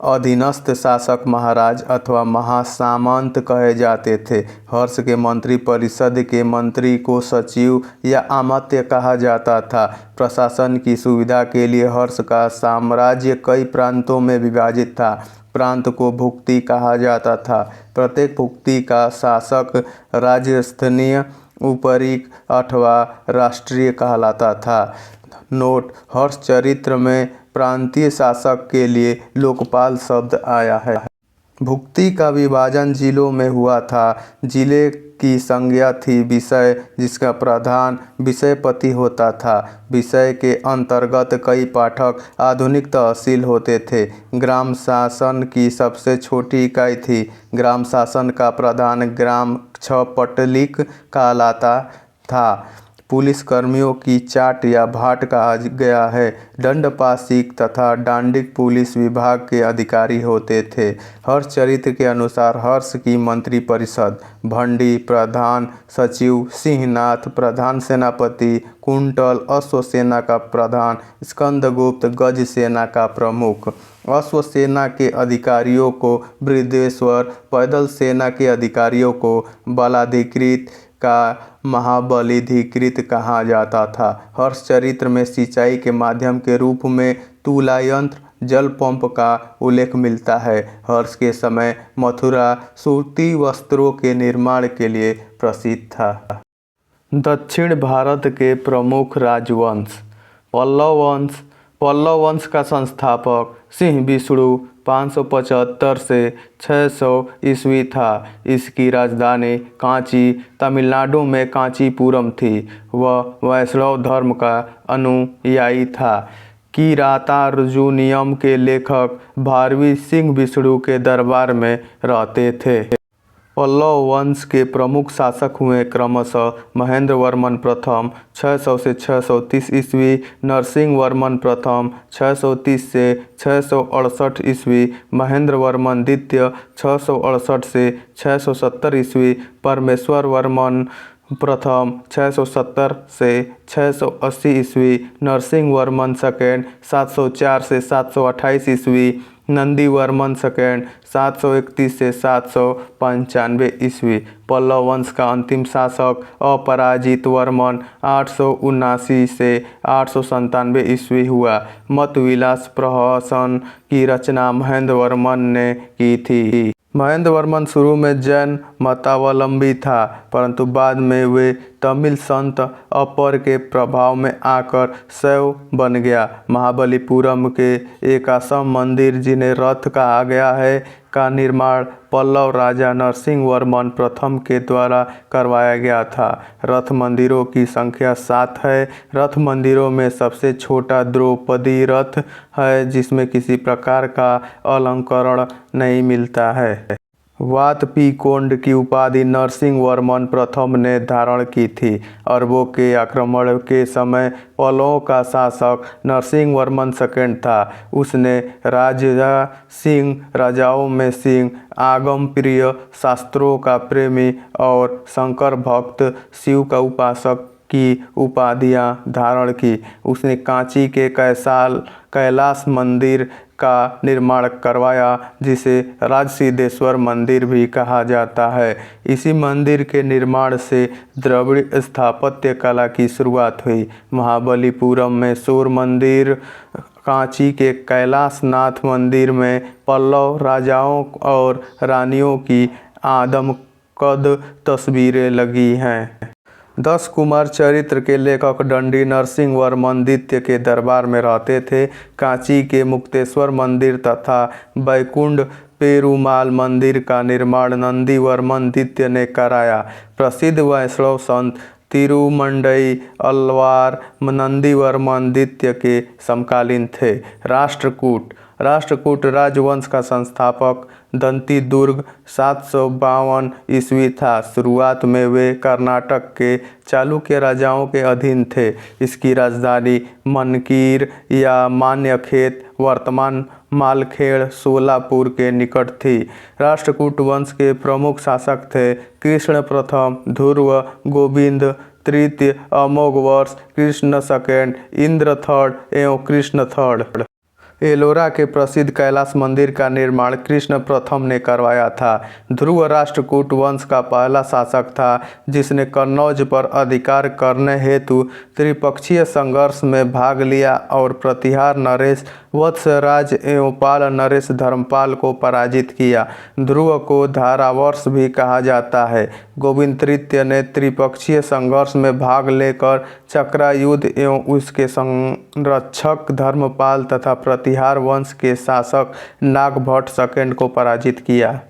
अधीनस्थ शासक महाराज अथवा महासामंत कहे जाते थे। हर्ष के मंत्रिपरिषद के मंत्री को सचिव या अमात्य कहा जाता था। प्रशासन की सुविधा के लिए हर्ष का साम्राज्य कई प्रांतों में विभाजित था। प्रांत को भुक्ति कहा जाता था। प्रत्येक भुक्ति का शासक राज्यस्थनीय, उपरीक अथवा राष्ट्रीय कहलाता था। नोट: हर्षचरित्र में प्रांतीय शासक के लिए लोकपाल शब्द आया है। भुक्ति का विभाजन जिलों में हुआ था। जिले की संज्ञा थी विषय, जिसका प्रधान विषयपति होता था। विषय के अंतर्गत कई पाठक आधुनिक तहसील होते थे। ग्राम शासन की सबसे छोटी इकाई थी। ग्राम शासन का प्रधान ग्राम क्षपटलिक कहलाता था। पुलिस कर्मियों की चाट या भाट कहा गया है। दंडपाशिक तथा डांडिक पुलिस विभाग के अधिकारी होते थे। हर्षचरित्र के अनुसार हर्ष की मंत्रिपरिषद भंडी प्रधान सचिव, सिंहनाथ प्रधान सेनापति, कुंतल अश्वसेना का प्रधान, स्कंदगुप्त गज सेना का प्रमुख। अश्वसेना के अधिकारियों को बृहदेश्वर, पैदल सेना के अधिकारियों को बलाधिकृत का महाबलीधिकृत कहा जाता था। हर्षचरित्र में सिंचाई के माध्यम के रूप में तुला यंत्र, जल पंप का उल्लेख मिलता है। हर्ष के समय मथुरा सूती वस्त्रों के निर्माण के लिए प्रसिद्ध था। दक्षिण भारत के प्रमुख राजवंश। पल्लव वंश का संस्थापक सिंह विष्णु 575 से 600 ईस्वी था। इसकी राजधानी कांची, तमिलनाडु में कांचीपुरम थी। वह वैष्णव धर्म का अनुयायी था। किरातार्जुनीयम के लेखक भारवी सिंह विष्णु के दरबार में रहते थे। पल्लव वंश के प्रमुख शासक हुए क्रमशः महेंद्र वर्मन प्रथम 600 से 630 ईस्वी, नरसिंह वर्मन प्रथम 630 से 668 ईस्वी, महेंद्र वर्मन द्वितीय 668 से 670 ईस्वी, परमेश्वर वर्मन प्रथम 670 से 680 ईस्वी, नरसिंह वर्मन सेकेंड 704 से 728 ईस्वी, नंदी वर्मन सेकेंड 731 से 795 ईस्वी। पल्लव वंश का अंतिम शासक अपराजित वर्मन 879 से 897 ईस्वी हुआ। मत विलास प्रहसन की रचना महेंद्र वर्मन ने की थी। महेंद्र वर्मन शुरू में जैन मतावलंबी था, परंतु बाद में वे तमिल संत अपर के प्रभाव में आकर शैव बन गया। महाबलीपुरम के एकाशम मंदिर, जिन्हें रथ कहा गया है, का निर्माण पल्लव राजा नरसिंह वर्मन प्रथम के द्वारा करवाया गया था। रथ मंदिरों की संख्या 7 है। रथ मंदिरों में सबसे छोटा द्रौपदी रथ है, जिसमें किसी प्रकार का अलंकरण नहीं मिलता है। वातपीकोंड की उपाधि नरसिंह वर्मन प्रथम ने धारण की थी। अरबों के आक्रमण के समय पल्लवों का शासक नरसिंह वर्मन सेकेंड था। उसने राजा सिंह, राजाओं में सिंह, आगम प्रिय, शास्त्रों का प्रेमी और शंकर भक्त, शिव का उपासक की उपाधियां धारण की। उसने कांची के कैलाश मंदिर का निर्माण करवाया, जिसे राजसिद्धेश्वर मंदिर भी कहा जाता है। इसी मंदिर के निर्माण से द्रविड़ स्थापत्य कला की शुरुआत हुई। महाबलीपुरम में सूर्य मंदिर, कांची के कैलाशनाथ मंदिर में पल्लव राजाओं और रानियों की आदमकद तस्वीरें लगी हैं। 10 कुमार चरित्र के लेखक दंडी नरसिंह वर्मन द्वितीय के दरबार में रहते थे। कांची के मुक्तेश्वर मंदिर तथा बैकुंठ पेरुमाल मंदिर का निर्माण नंदी वर्मन द्वितीय ने कराया। प्रसिद्ध वैष्णव संत तिरुमंडई अल्वार नंदी वर्मन द्वितीय के समकालीन थे। राष्ट्रकूट राजवंश का संस्थापक दंती दुर्ग 752 ईस्वी था। शुरुआत में वे कर्नाटक के चालुक्य राजाओं के अधीन थे। इसकी राजधानी मनकीर या मान्यखेत, वर्तमान मालखेड़, सोलापुर के निकट थी। राष्ट्रकूट वंश के प्रमुख शासक थे कृष्ण प्रथम, ध्रुव, गोविंद तृतीय, अमोघ वर्ष, कृष्ण सेकेंड, इंद्र थर्ड एवं कृष्ण थर्ड। एलोरा के प्रसिद्ध कैलाश मंदिर का निर्माण कृष्ण प्रथम ने करवाया था। ध्रुव राष्ट्रकूट वंश का पहला शासक था, जिसने कन्नौज पर अधिकार करने हेतु त्रिपक्षीय संघर्ष में भाग लिया और प्रतिहार नरेश वत्सराज एवं पाल नरेश धर्मपाल को पराजित किया। ध्रुव को धारावर्ष भी कहा जाता है। गोविंद तृतीय ने त्रिपक्षीय संघर्ष में भाग लेकर चक्रायुध एवं उसके संरक्षक धर्मपाल तथा प्रतिहार वंश के शासक नागभट्ट सेकेंड को पराजित किया।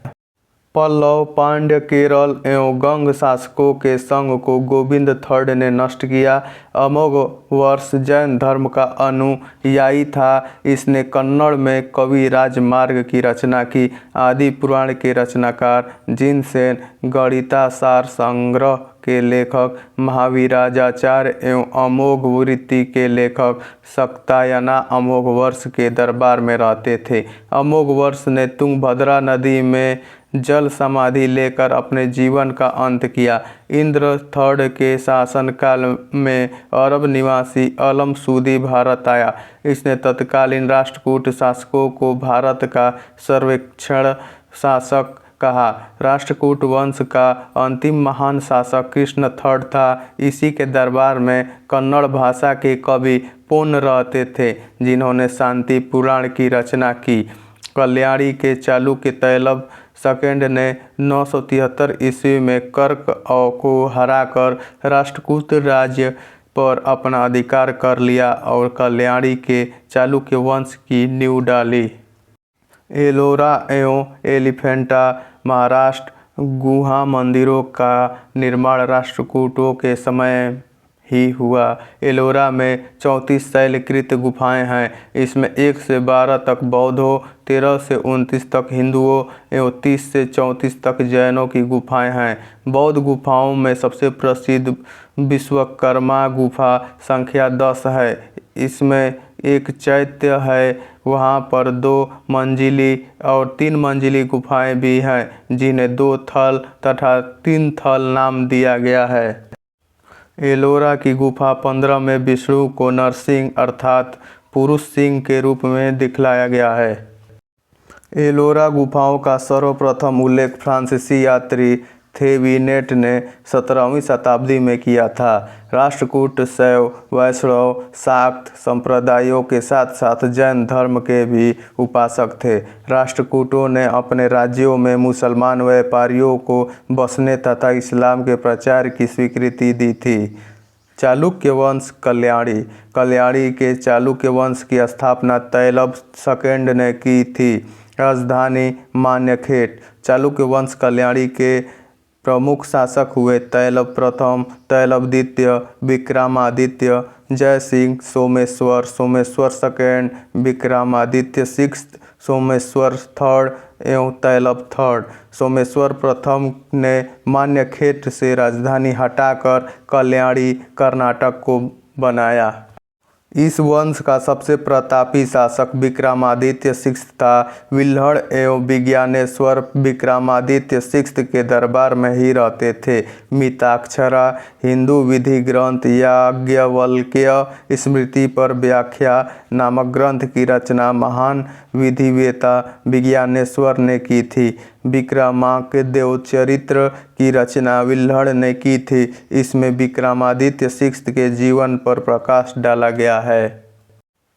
पल्लव, पांड्य, केरल एवं गंग शासकों के संघ को गोविंद थर्ड ने नष्ट किया। अमोघ वर्ष जैन धर्म का अनुयायी था। इसने कन्नड़ में कवि राजमार्ग की रचना की। आदि पुराण के रचनाकार जिनसेन, गणितासार संग्रह के लेखक महावीराजाचार्य एवं अमोघ वृत्ति के लेखक सक्तायना अमोघ वर्ष के दरबार में रहते थे। अमोघ वर्ष ने तुंगभद्रा नदी में जल समाधि लेकर अपने जीवन का अंत किया। इंद्र थर्ड के शासनकाल में अरब निवासी अलम सूदी भारत आया। इसने तत्कालीन राष्ट्रकूट शासकों को भारत का सर्वेक्षण शासक कहा। राष्ट्रकूट वंश का अंतिम महान शासक कृष्ण थर्ड था। इसी के दरबार में कन्नड़ भाषा के कवि पोन रहते थे, जिन्होंने शांति पुराण की रचना की। कल्याणी के चालुक्य तैलब सेकेंड ने 973 ईस्वी में कर्क को हराकर राष्ट्रकूट राज्य पर अपना अधिकार कर लिया और कल्याणी के चालुक्य वंश की नींव डाली। एलोरा एवं एलिफेंटा महाराष्ट्र गुहा मंदिरों का निर्माण राष्ट्रकूटों के समय ही हुआ। एलोरा में 34 शैलकृत गुफाएं हैं। इसमें 1 से 12 तक बौद्धों, 13 से 29 तक हिंदुओं एवं 30 से 34 तक जैनों की गुफाएं हैं। बौद्ध गुफाओं में सबसे प्रसिद्ध विश्वकर्मा गुफा संख्या 10 है। इसमें एक चैत्य है। वहाँ पर 2 मंजिली और 3 मंजिली गुफाएं भी हैं, जिन्हें 2 थल तथा 3 थल नाम दिया गया है। एलोरा की गुफा 15 में विष्णु को नरसिंह अर्थात पुरुष सिंह के रूप में दिखलाया गया है। एलोरा गुफाओं का सर्वप्रथम उल्लेख फ्रांसीसी यात्री थेविनेट ने 17वीं शताब्दी में किया था। राष्ट्रकूट शैव, वैष्णव, शाक्त संप्रदायों के साथ साथ जैन धर्म के भी उपासक थे। राष्ट्रकूटों ने अपने राज्यों में मुसलमान व्यापारियों को बसने तथा इस्लाम के प्रचार की स्वीकृति दी थी। चालुक्य वंश कल्याणी के चालुक्य वंश की स्थापना तैलब सेकंड ने की थी। राजधानी मान्यखेट। चालुक्य वंश कल्याणी के प्रमुख शासक हुए तैलब प्रथम, तैलब द्वितीय, Vikramaditya, Jayasimha, Someshwar second, Vikramaditya sixth, Someshwar third एवं तैलब थर्ड। सोमेश्वर प्रथम ने मान्यखेट से राजधानी हटाकर कल्याणी कर्नाटक को बनाया। इस वंश का सबसे प्रतापी शासक विक्रमादित्य सिक्स्थ था। विल्हड़ एवं विज्ञानेश्वर विक्रमादित्य सिक्स्थ के दरबार में ही रहते थे। मिताक्षरा हिंदू विधि ग्रंथ याज्ञवल्क्य स्मृति पर व्याख्या नामक ग्रंथ की रचना महान विधिवेता विज्ञानेश्वर ने की थी। विक्रमादित्य चरित्र की रचना विल्हड़ ने की थी। इसमें विक्रमादित्य सिक्स्थ के जीवन पर प्रकाश डाला गया है।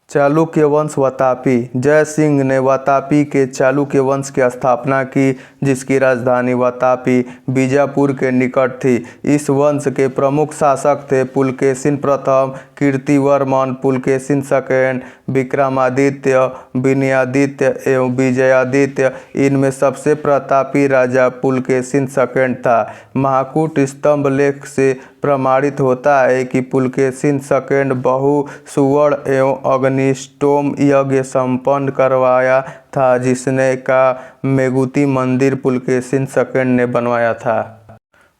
चालुक्य वंश वातापी। जय सिंह ने वातापी के चालुक्य वंश की स्थापना की, जिसकी राजधानी वातापी बीजापुर के निकट थी। इस वंश के प्रमुख शासक थे पुलकेशिन प्रथम, कीर्तिवर्मन, पुलकेशिन सेकंड, विक्रमादित्य, विनयादित्य एवं विजयादित्य। इनमें सबसे प्रतापी राजा पुलकेशिन सेकंड था। महाकूट स्तंभ लेख से प्रमाणित होता है कि पुलकेशिन सेकंड बहु सुवर्ण एवं अग्निष्टोम यज्ञ संपन्न करवाया था, जिसने का मेगुती मंदिर पुलकेशिन सेकंड ने बनवाया था।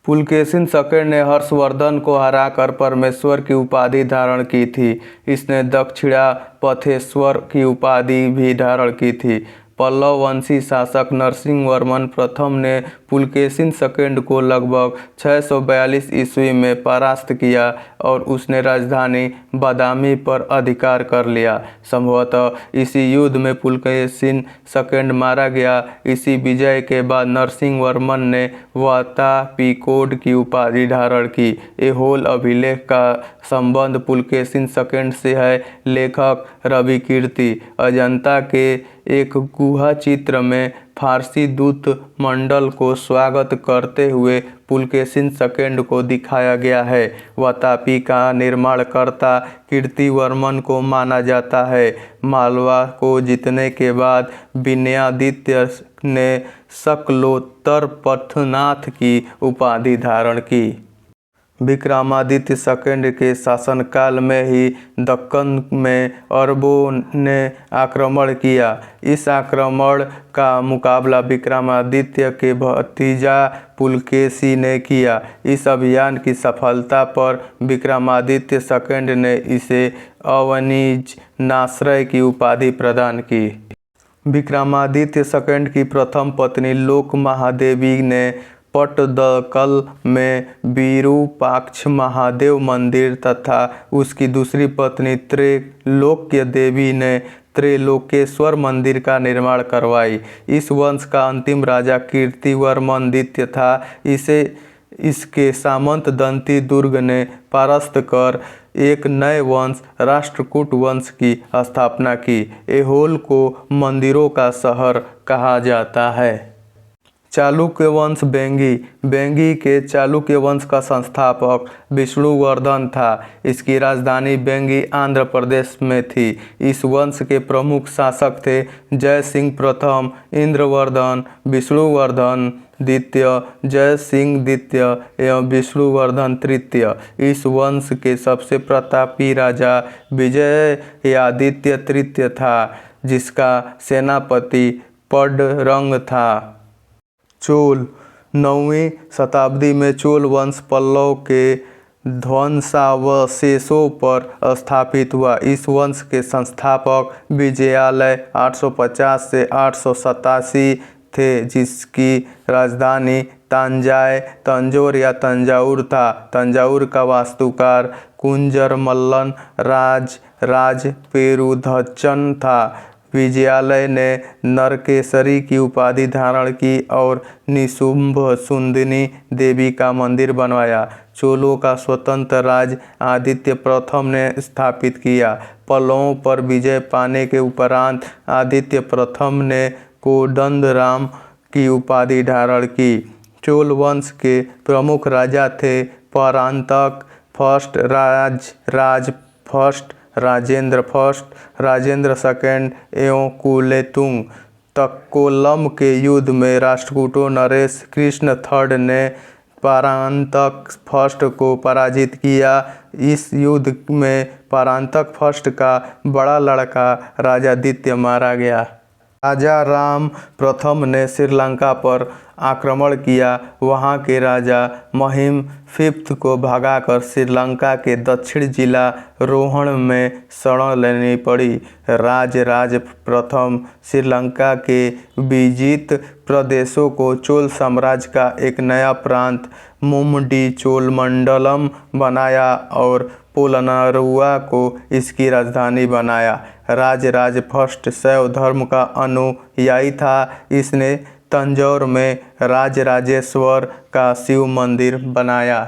पुलकेशिन सेकंड ने हर्षवर्धन को हराकर परमेश्वर की उपाधि धारण की थी। इसने दक्षिणापथेश्वर की उपाधि भी धारण की थी। पल्लव वंशी शासक नरसिंहवर्मन प्रथम ने पुलकेशिन सेकंड को लगभग 642 ईस्वी में परास्त किया और उसने राजधानी बादामी पर अधिकार कर लिया। संभवतः इसी युद्ध में पुलकेशिन सेकंड मारा गया। इसी विजय के बाद नरसिंहवर्मन ने वातापीकोड की उपाधि धारण की। ऐहोल अभिलेख का संबंध पुलकेशिन सेकंड से है। लेखक रवि कीर्ति। अजंता के एक गुहा चित्र में फारसी दूत मंडल को स्वागत करते हुए पुलकेशिन सेकंड को दिखाया गया है। वातापी का निर्माणकर्ता कीर्तिवर्मन को माना जाता है। मालवा को जीतने के बाद विनयादित्य ने शकलोत्तर पथनाथ की उपाधि धारण की। विक्रमादित्य सेकंड के शासनकाल में ही दक्कन में अरबों ने आक्रमण किया। इस आक्रमण का मुकाबला विक्रमादित्य के भतीजा पुलकेशी ने किया। इस अभियान की सफलता पर विक्रमादित्य सेकंड ने इसे अवनिज नाश्रय की उपाधि प्रदान की। विक्रमादित्य सेकंड की प्रथम पत्नी लोक महादेवी ने पट्टदकल में विरूपाक्ष महादेव मंदिर तथा उसकी दूसरी पत्नी त्रैलोक्य देवी ने त्रैलोकेश्वर मंदिर का निर्माण करवाई। इस वंश का अंतिम राजा कीर्तिवर्मन द्वितीय था। इसके सामंत दंती दुर्ग ने परास्त कर एक नए वंश राष्ट्रकूट वंश की स्थापना की। ऐहोल को मंदिरों का शहर कहा जाता है। चालुक्य वंश बेंगी के चालुक्य वंश का संस्थापक विष्णुवर्धन था। इसकी राजधानी बेंगी आंध्र प्रदेश में थी। इस वंश के प्रमुख शासक थे जय सिंह प्रथम, इंद्रवर्धन, विष्णुवर्धन द्वितीय, जय सिंह द्वितीय एवं विष्णुवर्धन तृतीय। इस वंश के सबसे प्रतापी राजा विजयादित्य तृतीय था, जिसका सेनापति पडरंग था। चोल 9वीं शताब्दी में चोल वंश पल्लव के ध्वंसावशेषों पर स्थापित हुआ। इस वंश के संस्थापक विजयालय 850 से 887 थे, जिसकी राजधानी तंजौर या तंजाउर था। तंजाउर का वास्तुकार कुंजरमल्लन राज पेरुधचन था। विजयालय ने नरकेसरी की उपाधि धारण की और निशुंभ सुंदिनी देवी का मंदिर बनवाया। चोलों का स्वतंत्र राज आदित्य प्रथम ने स्थापित किया। पल्लवों पर विजय पाने के उपरांत आदित्य प्रथम ने कोदंडराम की उपाधि धारण की। चोल वंश के प्रमुख राजा थे Parantaka first, Raj first, Rajendra first, Rajendra second एवं कुलोत्तुंग। तक्कोलम के युद्ध में राष्ट्रकूटों नरेश कृष्ण थर्ड ने परांतक फर्स्ट को पराजित किया। इस युद्ध में परांतक फर्स्ट का बड़ा लड़का राजादित्य मारा गया। राजा राम प्रथम ने श्रीलंका पर आक्रमण किया। वहां के राजा महिम फिफ्थ को भगाकर श्रीलंका के दक्षिण जिला रोहण में शरण लेनी पड़ी। राज प्रथम श्रीलंका के विजित प्रदेशों को चोल साम्राज्य का एक नया प्रांत मुम्डी चोलमंडलम बनाया और पोलनारुआ को इसकी राजधानी बनाया। राज फर्स्ट शैव धर्म का अनुयायी था। इसने तंजौर में राजराजेश्वर का शिव मंदिर बनाया।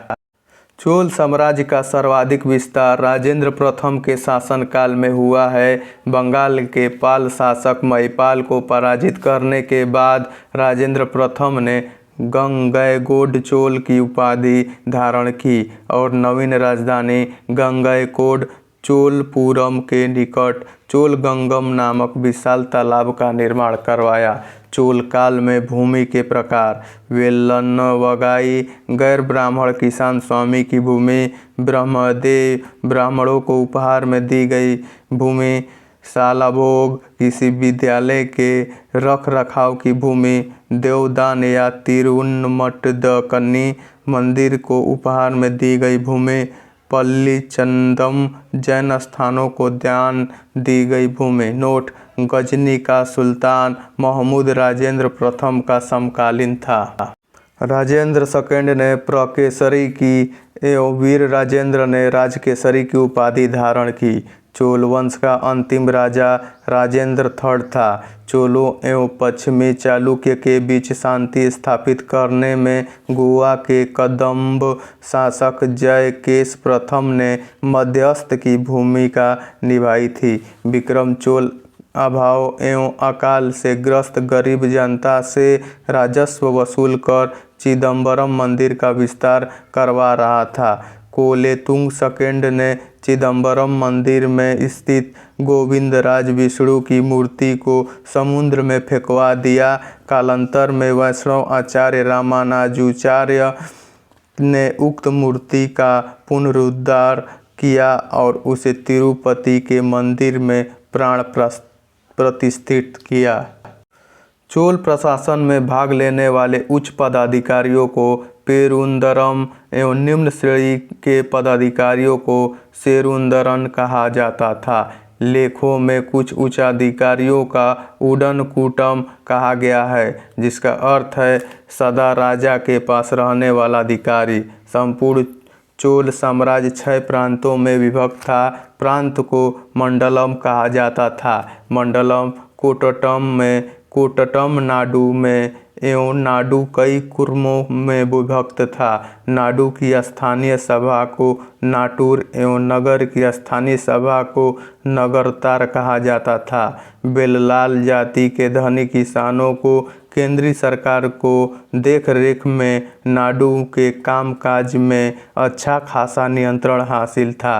चोल साम्राज्य का सर्वाधिक विस्तार राजेंद्र प्रथम के शासनकाल में हुआ है। बंगाल के पाल शासक महिपाल को पराजित करने के बाद राजेंद्र प्रथम ने गंगैकोंड चोल की उपाधि धारण की और नवीन राजधानी गंगैकोंड चोलपुरम के निकट चोलगंगम नामक विशाल तालाब का निर्माण करवाया। चोल काल में भूमि के प्रकार: वेलनवगाई गैर ब्राह्मण किसान स्वामी की भूमि, ब्रह्मदेव ब्राह्मणों को उपहार में दी गई भूमि, शालाभोग किसी विद्यालय के रख रखाव की भूमि, देवदान या तिरुन्मठदकन्नी मंदिर को उपहार में दी गई भूमि, पल्लीचंदम जैन स्थानों को दान दी गई भूमि। नोट: गजनी का सुल्तान महमूद राजेंद्र प्रथम का समकालीन था। राजेंद्र सेकंड ने प्रकेसरी की एवं वीर राजेंद्र ने राजकेसरी की उपाधि धारण की। चोल वंश का अंतिम राजा राजेंद्र थर्ड था। चोलों एवं पश्चिमी चालुक्य के बीच शांति स्थापित करने में गोवा के कदंब शासक जयकेश प्रथम ने मध्यस्थ की भूमिका निभाई थी। विक्रम चोल अभाव एवं अकाल से ग्रस्त गरीब जनता से राजस्व वसूल कर चिदम्बरम मंदिर का विस्तार करवा रहा था। कोलोत्तुंग सेकंड ने चिदम्बरम मंदिर में स्थित गोविंदराज विष्णु की मूर्ति को समुद्र में फेंकवा दिया। कालांतर में वैष्णव आचार्य रामानुजाचार्य ने उक्त मूर्ति का पुनरुद्धार किया और उसे तिरुपति के मंदिर में प्राण प्रतिष्ठित किया। चोल प्रशासन में भाग लेने वाले उच्च पदाधिकारियों को पेरुंदरम एवं निम्न श्रेणी के पदाधिकारियों को सेरुंदरन कहा जाता था। लेखों में कुछ उच्चाधिकारियों का उडनकूटम कहा गया है, जिसका अर्थ है सदा राजा के पास रहने वाला अधिकारी। संपूर्ण चोल साम्राज्य 6 प्रांतों में विभक्त था। प्रांत को मंडलम कहा जाता था। मंडलम कोट्टम नाडु में एवं नाडु कई कुर्मों में विभक्त था। नाडु की स्थानीय सभा को नाटुर एवं नगर की स्थानीय सभा को नगरतार कहा जाता था। बेल्लाल जाति के धनी किसानों को केंद्रीय सरकार को देखरेख में नाडु के कामकाज में अच्छा खासा नियंत्रण हासिल था।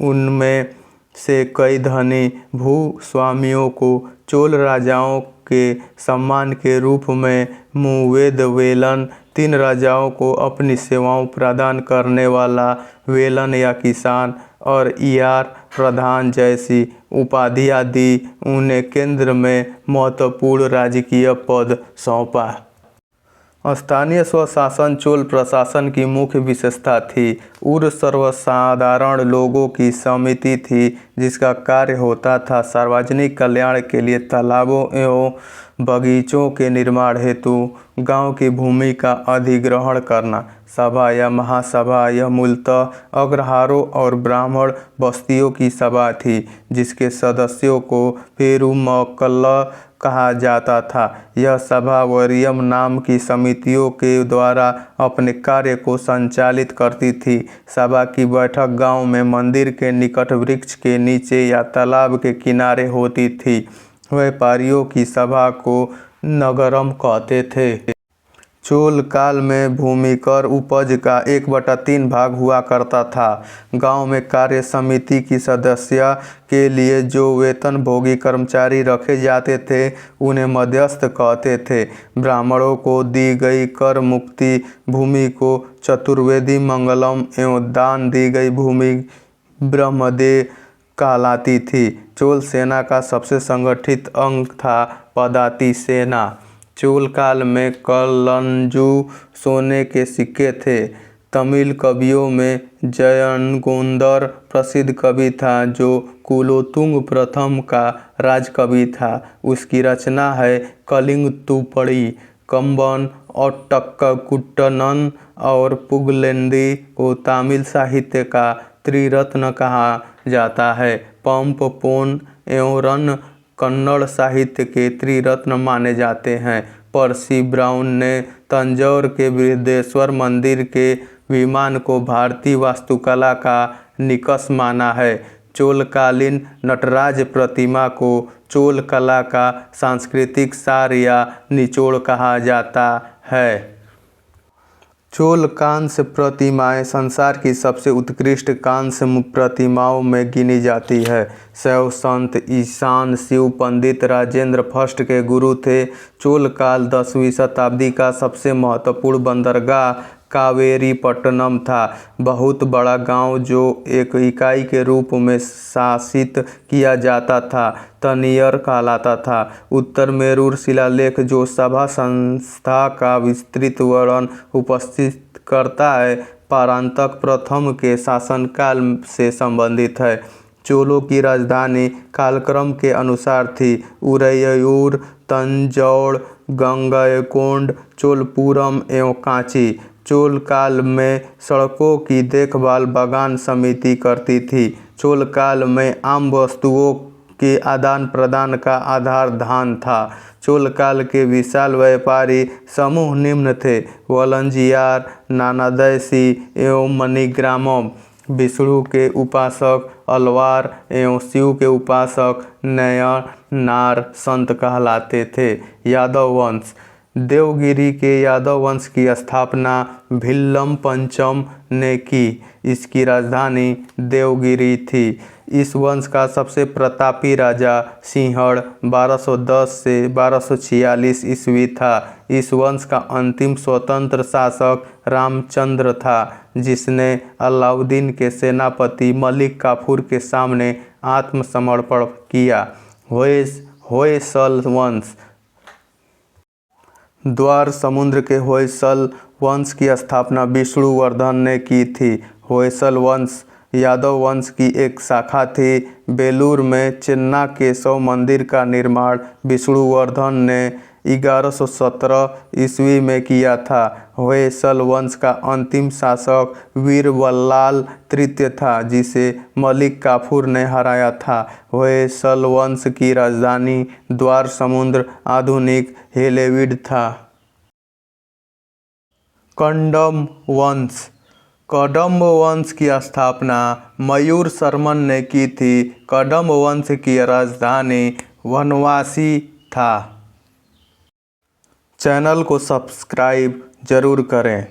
उनमें से कई धनी भूस्वामियों को चोल राजाओं के सम्मान के रूप में मुवेदवेलन, 3 राजाओं को अपनी सेवाओं प्रदान करने वाला वेलन या किसान और ईयार प्रधान जैसी उपाधियां दी। उन्हें केंद्र में महत्वपूर्ण राजकीय पद सौंपा। स्थानीय स्वशासन चोल प्रशासन की मुख्य विशेषता थी। उर सर्वसाधारण लोगों की समिति थी जिसका कार्य होता था सार्वजनिक कल्याण के लिए तालाबों एवं बगीचों के निर्माण हेतु गांव की भूमि का अधिग्रहण करना। सभा या महासभा यह मूलतः अग्रहारों और ब्राह्मण बस्तियों की सभा थी जिसके सदस्यों को पेरुमक्कल कहा जाता था। यह सभा वरियम नाम की समितियों के द्वारा अपने कार्य को संचालित करती थी। सभा की बैठक गांव में मंदिर के निकट वृक्ष के नीचे या तालाब के किनारे होती थी। व्यापारियों की सभा को नगरम कहते थे। चोल काल में भूमि कर उपज का 1/3 भाग हुआ करता था। गांव में कार्य समिति की सदस्य के लिए जो वेतनभोगी कर्मचारी रखे जाते थे उन्हें मध्यस्थ कहते थे। ब्राह्मणों को दी गई कर मुक्ति भूमि को चतुर्वेदी मंगलम एवं दान दी गई भूमि ब्रह्मदेव कहलाती थी। चोल सेना का सबसे संगठित अंग था पदाति सेना। चोल काल में कलंजू सोने के सिक्के थे। तमिल कवियों में जयनगोंदर प्रसिद्ध कवि था जो कुलोतुंग प्रथम का राजकवि था। उसकी रचना है कलिंगतुपड़ी। कंबन अट्टक्कुट्टनन और पुगलेंदी को तमिल साहित्य का त्रिरत्न कहा जाता है। पंप पोन एवं रन कन्नड़ साहित्य के त्रिरत्न माने जाते हैं। पर्सी ब्राउन ने तंजौर के बृहदेश्वर मंदिर के विमान को भारतीय वास्तुकला का निकष माना है। चोलकालीन नटराज प्रतिमा को चोल कला का सांस्कृतिक सार या निचोड़ कहा जाता है। चोल कांस्य प्रतिमाएं संसार की सबसे उत्कृष्ट कांस्य प्रतिमाओं में गिनी जाती है। शैव संत ईशान शिव पंडित राजेंद्र फर्स्ट के गुरु थे। चोल काल 10वीं शताब्दी का सबसे महत्वपूर्ण बंदरगाह कावेरीपट्टनम था। बहुत बड़ा गांव जो एक इकाई के रूप में शासित किया जाता था तनियर कहलाता था। उत्तर मेरूर शिलालेख जो सभा संस्था का विस्तृत वर्णन उपस्थित करता है परांतक प्रथम के शासनकाल से संबंधित है। चोलों की राजधानी कालक्रम के अनुसार थी उरैयूर, तंजौर, गंगईकोंड, चोलपुरम एवं कांची। चोल काल में सड़कों की देखभाल बागान समिति करती थी। चोल काल में आम वस्तुओं के आदान प्रदान का आधार धान था। चोल काल के विशाल व्यापारी समूह निम्न थे: वलंजियार, नानादैसी एवं मणिग्रामम। विष्णु के उपासक अलवार एवं शिव के उपासक नयनार संत कहलाते थे। यादव वंश। देवगिरी के यादव वंश की स्थापना भिल्लम पंचम ने की। इसकी राजधानी देवगिरी थी। इस वंश का सबसे प्रतापी राजा सिंहड़ 1210 से 1246 ईस्वी था। इस वंश का अंतिम स्वतंत्र शासक रामचंद्र था जिसने अलाउद्दीन के सेनापति मलिक काफूर के सामने आत्मसमर्पण किया। होयसल वंश। द्वार समुद्र के होयसल वंश की स्थापना विष्णुवर्धन ने की थी। होयसल वंश यादव वंश की एक शाखा थी। बेलूर में चेन्ना केशव मंदिर का निर्माण विष्णुवर्धन ने 1117 ईस्वी में किया था। होयसल वंश का अंतिम शासक वीरबल्लाल तृतीय था जिसे मलिक काफूर ने हराया था। होयसल वंश की राजधानी द्वार समुद्र आधुनिक हेलेविड था। कदंब वंश। कदंब वंश की स्थापना मयूर शर्मन ने की थी। कदंब वंश की राजधानी वनवासी था। चैनल को सब्सक्राइब जरूर करें।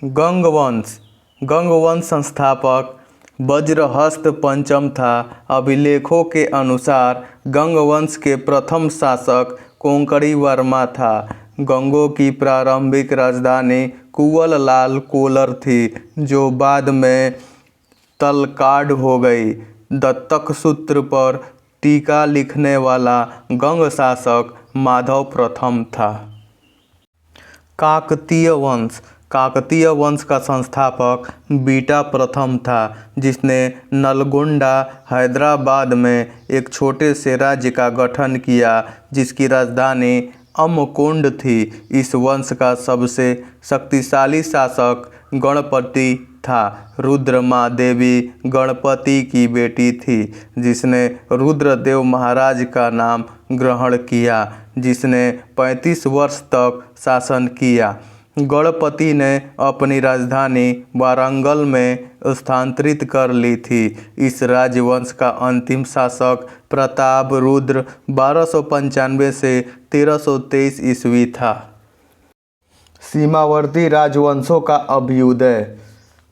गंग वंश। गंग वंश संस्थापक वज्रहस्त पंचम था। अभिलेखों के अनुसार गंग वंश के प्रथम शासक कोंकणी वर्मा था। गंगों की प्रारंभिक राजधानी कुंवललाल कोलर थी, जो बाद में तलकाड हो गई। दत्तक सूत्र पर टीका लिखने वाला गंग शासक माधव प्रथम था। काकतीय वंश। काकतीय वंश का संस्थापक बीटा प्रथम था, जिसने नलगोंडा हैदराबाद में एक छोटे से राज्य का गठन किया, जिसकी राजधानी अम्मकोंड थी। इस वंश का सबसे शक्तिशाली शासक गणपति था। रुद्रमा देवी गणपति की बेटी थी, जिसने रुद्रदेव महाराज का नाम ग्रहण किया, जिसने 35 वर्ष तक शासन किया। गणपति ने अपनी राजधानी वारंगल में स्थानांतरित कर ली थी। इस राजवंश का अंतिम शासक प्रताप रुद्र 1295 से 1323 ईस्वी था। सीमावर्ती राजवंशों का अभ्युदय।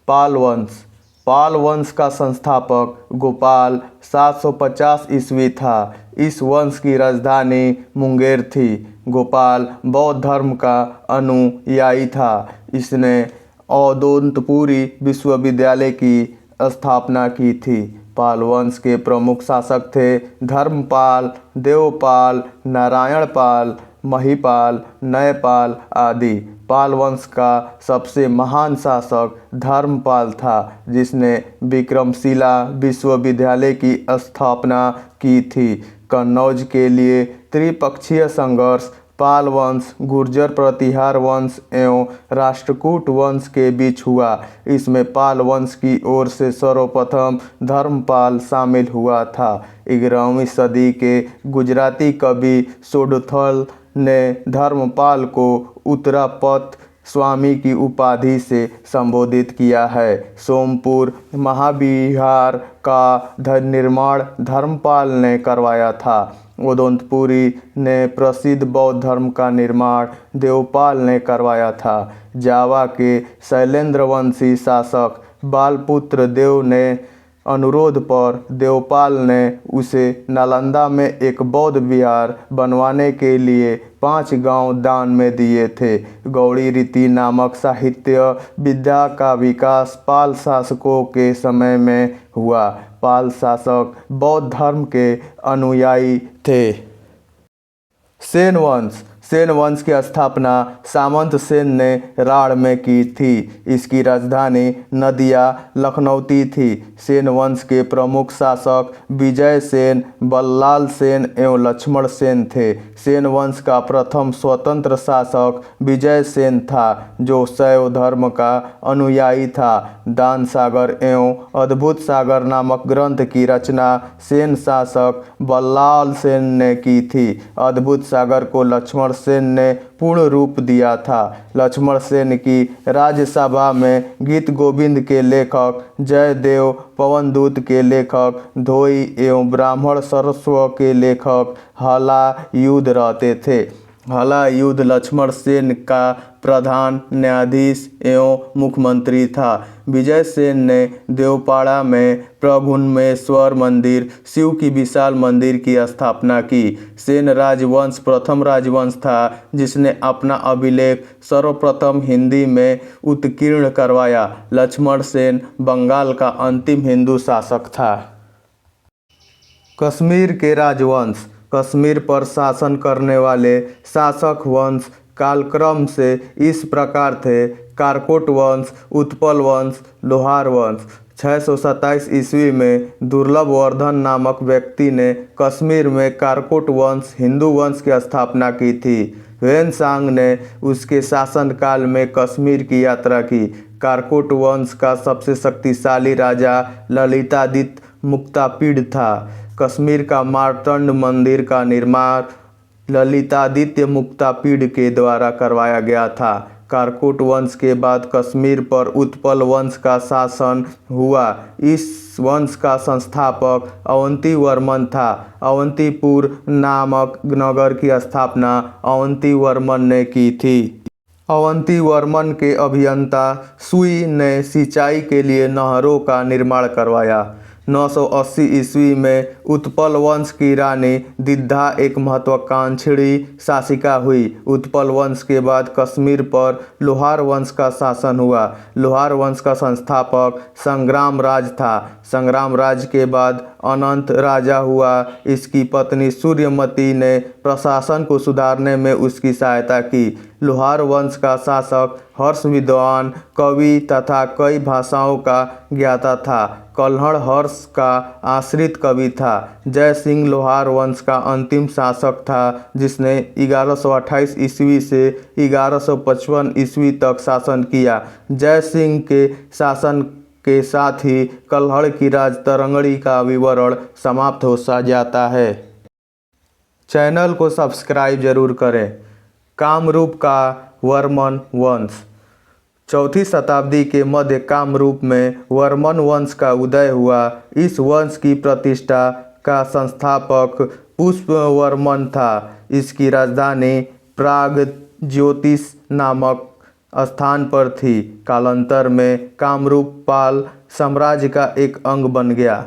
पाल वंश। पाल वंश का संस्थापक गोपाल 750 ईस्वी था। इस वंश की राजधानी मुंगेर थी। गोपाल बौद्ध धर्म का अनुयायी था। इसने औदंतपुरी विश्वविद्यालय की स्थापना की थी। पाल वंश के प्रमुख शासक थे धर्मपाल, देवपाल, नारायणपाल, महिपाल, नयपाल आदि। पाल वंश का सबसे महान शासक धर्मपाल था, जिसने विक्रमशिला विश्वविद्यालय की स्थापना की थी। कन्नौज के लिए त्रिपक्षीय संघर्ष पाल वंश, गुर्जर प्रतिहार वंश एवं राष्ट्रकूट वंश के बीच हुआ। इसमें पाल वंश की ओर से सर्वप्रथम धर्मपाल शामिल हुआ था। 11वीं सदी के गुजराती कवि सोडथल ने धर्मपाल को उत्तरापत स्वामी की उपाधि से संबोधित किया है। सोमपुर महाविहार का निर्माण धर्मपाल ने करवाया था। औदंतपुरी ने प्रसिद्ध बौद्ध धर्म का निर्माण देवपाल ने करवाया था। जावा के शैलेंद्रवंशी शासक बालपुत्र देव ने अनुरोध पर देवपाल ने उसे नालंदा में एक बौद्ध विहार बनवाने के लिए 5 गांव दान में दिए थे। गौड़ी रीति नामक साहित्य विद्या का विकास पाल शासकों के समय में हुआ। पाल शासक बौद्ध धर्म के अनुयायी थे। सेन वंश। सेन वंश की स्थापना सामंत सेन ने राढ़ में की थी। इसकी राजधानी नदिया लखनऊती थी। सेन वंश के प्रमुख शासक विजय सेन, बल्लाल सेन एवं लक्ष्मण सेन थे। सेन वंश का प्रथम स्वतंत्र शासक विजय सेन था, जो शैव धर्म का अनुयायी था। दान सागर एवं अद्भुत सागर नामक ग्रंथ की रचना सेन शासक बल्लाल सेन ने की थी। अद्भुत सागर को लक्ष्मण सेन ने पूर्ण रूप दिया था। लक्ष्मण सेन की राज्यसभा में गीत गोविंद के लेखक जयदेव, पवनदूत के लेखक धोई एवं ब्राह्मण सरस्व के लेखक हलायुध रहते थे। हलायुध लक्ष्मण सेन का प्रधान न्यायाधीश एवं मुख्यमंत्री था। विजय सेन ने देवपाड़ा में प्रघुन्मेश्वर मंदिर, शिव की विशाल मंदिर की स्थापना की। सेन राजवंश प्रथम राजवंश था जिसने अपना अभिलेख सर्वप्रथम हिंदी में उत्कीर्ण करवाया। लक्ष्मण सेन बंगाल का अंतिम हिंदू शासक था। कश्मीर के राजवंश। कश्मीर पर शासन करने वाले शासक वंश कालक्रम से इस प्रकार थे: कारकोट वंश, उत्पल वंश, लोहार वंश। 627 ईस्वी में दुर्लभवर्धन नामक व्यक्ति ने कश्मीर में कारकोट वंश हिंदू वंश की स्थापना की थी। ह्वेनसांग ने उसके शासनकाल में कश्मीर की यात्रा की। कारकोट वंश का सबसे शक्तिशाली राजा ललितादित्य मुक्तापीड़ था। कश्मीर का मार्तंड मंदिर का निर्माण ललितादित्य मुक्तापीड़ के द्वारा करवाया गया था। कारकोट वंश के बाद कश्मीर पर उत्पल वंश का शासन हुआ। इस वंश का संस्थापक अवंती वर्मन था। अवंतीपुर नामक नगर की स्थापना अवंती वर्मन ने की थी। अवंती वर्मन के अभियंता सुई ने सिंचाई के लिए नहरों का निर्माण करवाया। 980 ईस्वी में उत्पल वंश की रानी दिद्धा एक महत्वाकांक्षी शासिका हुई। उत्पल वंश के बाद कश्मीर पर लोहार वंश का शासन हुआ। लोहार वंश का संस्थापक संग्राम राज था। संग्राम राज के बाद अनंत राजा हुआ। इसकी पत्नी सूर्यमती ने प्रशासन को सुधारने में उसकी सहायता की। लोहार वंश का शासक हर्ष विद्वान कवि तथा कई भाषाओं का ज्ञाता था। कल्हड़ हर्ष का आश्रित कवि था। जय सिंह लोहार वंश का अंतिम शासक था जिसने 1128 ईस्वी से 1155 ईस्वी तक शासन किया। जय सिंह के शासन के साथ ही कल्हड़ की राज तरंगड़ी का विवरण समाप्त हो सा जाता है। चैनल को सब्सक्राइब जरूर करें। कामरूप का वर्मन वंश। 4वीं शताब्दी के मध्य कामरूप में वर्मन वंश का उदय हुआ। इस वंश की प्रतिष्ठा का संस्थापक पुष्पवर्मन था। इसकी राजधानी प्रागज्योतिष नामक स्थान पर थी। कालांतर में कामरूप पाल साम्राज्य का एक अंग बन गया।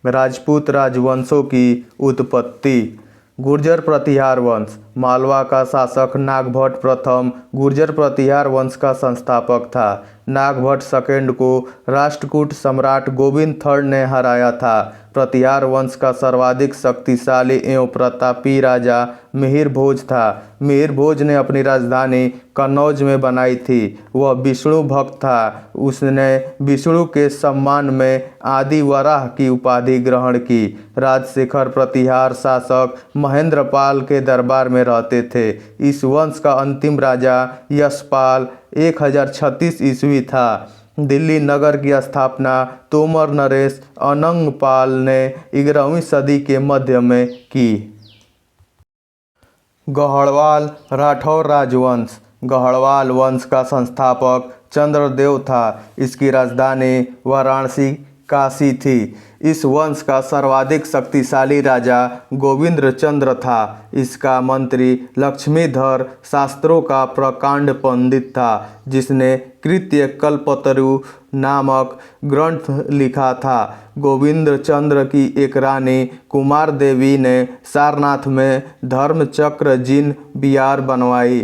राजपूत राजवंशों की उत्पत्ति। गुर्जर प्रतिहार वंश। मालवा का शासक नागभट्ट प्रथम गुर्जर प्रतिहार वंश का संस्थापक था। नागभट्ट सेकंड को राष्ट्रकूट सम्राट गोविंद थर्ड ने हराया था। प्रतिहार वंश का सर्वाधिक शक्तिशाली एवं प्रतापी राजा मिहिर भोज था। मिहिर भोज ने अपनी राजधानी कन्नौज में बनाई थी। वह विष्णु भक्त था। उसने विष्णु के सम्मान में आदि वराह की उपाधि ग्रहण की। राजशेखर प्रतिहार शासक महेंद्रपाल के दरबार में रहते थे। इस वंश का अंतिम राजा यशपाल 1036 ईस्वी था। दिल्ली नगर की स्थापना तोमर नरेश अनंगपाल ने 11वीं सदी के मध्य में की। गढ़वाल राठौर राजवंश। गढ़वाल वंश का संस्थापक चंद्रदेव था। इसकी राजधानी वाराणसी काशी थी। इस वंश का सर्वाधिक शक्तिशाली राजा गोविंद चंद्र था। इसका मंत्री लक्ष्मीधर शास्त्रों का प्रकांड पंडित था जिसने कृत्य कल्पतरु नामक ग्रंथ लिखा था। गोविंद चंद्र की एक रानी कुमार देवी ने सारनाथ में धर्मचक्र जिन बिहार बनवाई।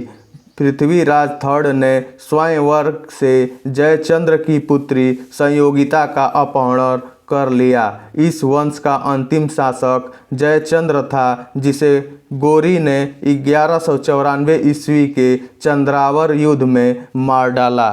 पृथ्वीराज थर्ड ने स्वयंवर से जयचंद्र की पुत्री संयोगिता का अपहरण कर लिया। इस वंश का अंतिम शासक जयचंद्र था जिसे गोरी ने 1194 ईस्वी के चंद्रावर युद्ध में मार डाला।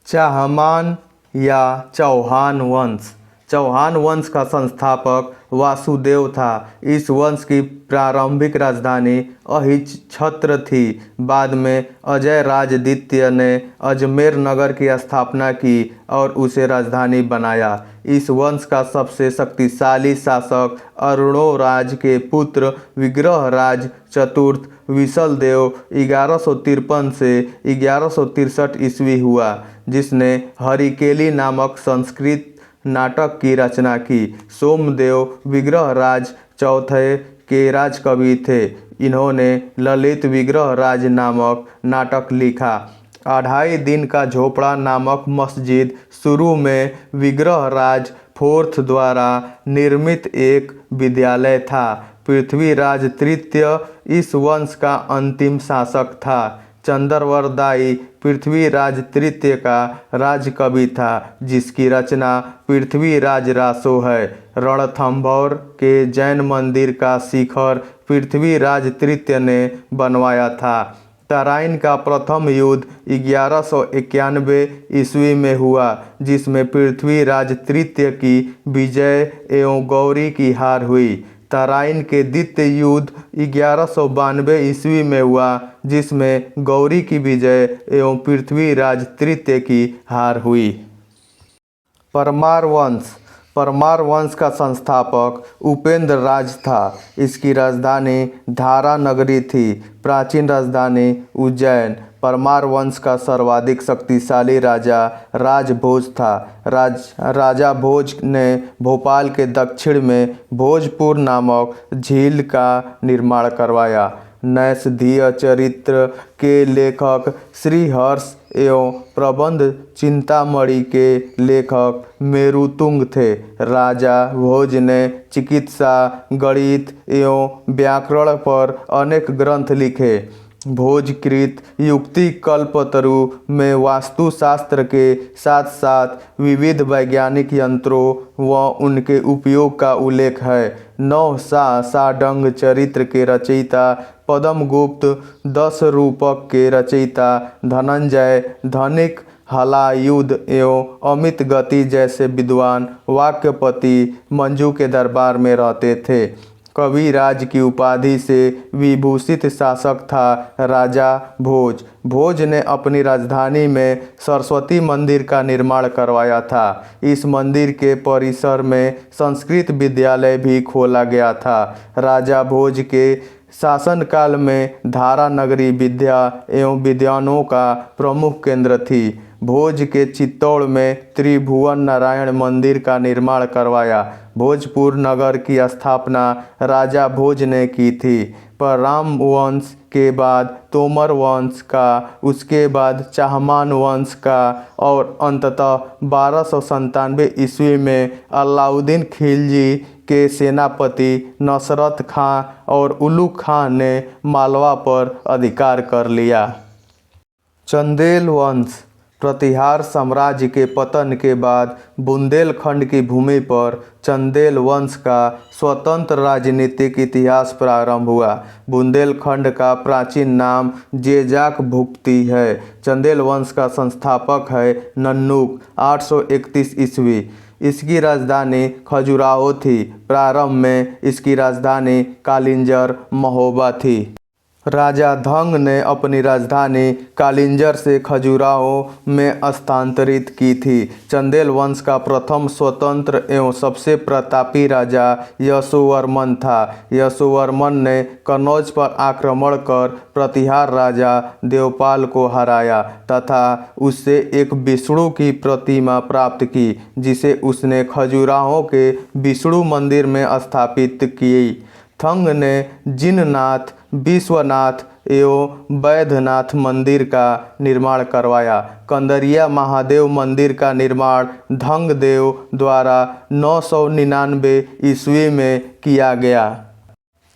चाहमान या चौहान वंश। चौहान वंश का संस्थापक वासुदेव था। इस वंश की प्रारंभिक राजधानी अहिच्छत्र थी। बाद में अजय राजद्वितीय ने अजमेर नगर की स्थापना की और उसे राजधानी बनाया। इस वंश का सबसे शक्तिशाली शासक अरुणोराज के पुत्र विग्रहराज चतुर्थ विशलदेव 1153 से 1163 ईस्वी हुआ जिसने हरिकेली नामक संस्कृत नाटक की रचना की। सोमदेव विग्रहराज चौथे के राजकवि थे। इन्होंने ललित विग्रहराज नामक नाटक लिखा। 2.5 दिन का झोपड़ा नामक मस्जिद शुरू में विग्रहराज फोर्थ द्वारा निर्मित एक विद्यालय था। पृथ्वीराज तृतीय इस वंश का अंतिम शासक था। चंद्रवरदाई पृथ्वीराज तृतीय का राजकवि था जिसकी रचना पृथ्वीराज रासो है। रणथंभौर के जैन मंदिर का शिखर पृथ्वीराज तृतीय ने बनवाया था। तराइन का प्रथम युद्ध 1191 ईस्वी में हुआ जिसमें पृथ्वीराज तृतीय की विजय एवं गौरी की हार हुई। तराइन के द्वितीय युद्ध 1192 ईस्वी में हुआ जिसमें गौरी की विजय एवं पृथ्वीराज तृतीय की हार हुई। परमार वंश। परमार वंश का संस्थापक उपेंद्र राज था। इसकी राजधानी धारा नगरी थी। प्राचीन राजधानी उज्जैन। परमार वंश का सर्वाधिक शक्तिशाली राजा राजभोज था। राजा भोज ने भोपाल के दक्षिण में भोजपुर नामक झील का निर्माण करवाया। नैषधीय चरित्र के लेखक श्री हर्ष एवं प्रबंध चिंतामणि के लेखक मेरुतुंग थे। राजा भोज ने चिकित्सा, गणित एवं व्याकरण पर अनेक ग्रंथ लिखे। भोजकृत युक्ति कल्पतरु में वास्तुशास्त्र के साथ साथ विविध वैज्ञानिक यंत्रों व उनके उपयोग का उल्लेख है। साडंग चरित्र के रचयिता पद्मगुप्त, 10 रूपक के रचयिता धनंजय, धनिक हलायुध एवं अमित गति जैसे विद्वान वाक्यपति मंजू के दरबार में रहते थे। कविराज की उपाधि से विभूषित शासक था राजा भोज। भोज ने अपनी राजधानी में सरस्वती मंदिर का निर्माण करवाया था। इस मंदिर के परिसर में संस्कृत विद्यालय भी खोला गया था। राजा भोज के शासनकाल में धारा नगरी विद्या एवं विद्वानों का प्रमुख केंद्र थी। भोज के चित्तौड़ में त्रिभुवन नारायण मंदिर का निर्माण करवाया। भोजपुर नगर की स्थापना राजा भोज ने की थी। पर राम वंश के बाद तोमर वंश का, उसके बाद चाहमान वंश का और अंततः 1297 ईस्वी में अलाउद्दीन खिलजी के सेनापति नसरत खां और उलुग खां ने मालवा पर अधिकार कर लिया। चंदेल वंश। प्रतिहार साम्राज्य के पतन के बाद बुंदेलखंड की भूमि पर चंदेल वंश का स्वतंत्र राजनीतिक इतिहास प्रारंभ हुआ। बुंदेलखंड का प्राचीन नाम जेजाक भुक्ती है। चंदेल वंश का संस्थापक है नन्नुक, 831 ईस्वी। इसकी राजधानी खजुराहो थी। प्रारंभ में इसकी राजधानी कालिंजर महोबा थी। राजा धंग ने अपनी राजधानी कालिंजर से खजुराहो में स्थानांतरित की थी। चंदेल वंश का प्रथम स्वतंत्र एवं सबसे प्रतापी राजा यशोवर्मन था। यशोवर्मन ने कन्नौज पर आक्रमण कर प्रतिहार राजा देवपाल को हराया तथा उससे एक विष्णु की प्रतिमा प्राप्त की, जिसे उसने खजुराहो के विष्णु मंदिर में स्थापित की। थंग ने जिननाथ, विश्वनाथ एवं वैद्यनाथ मंदिर का निर्माण करवाया। कंदरिया महादेव मंदिर का निर्माण धंगदेव द्वारा 999 ईस्वी में किया गया।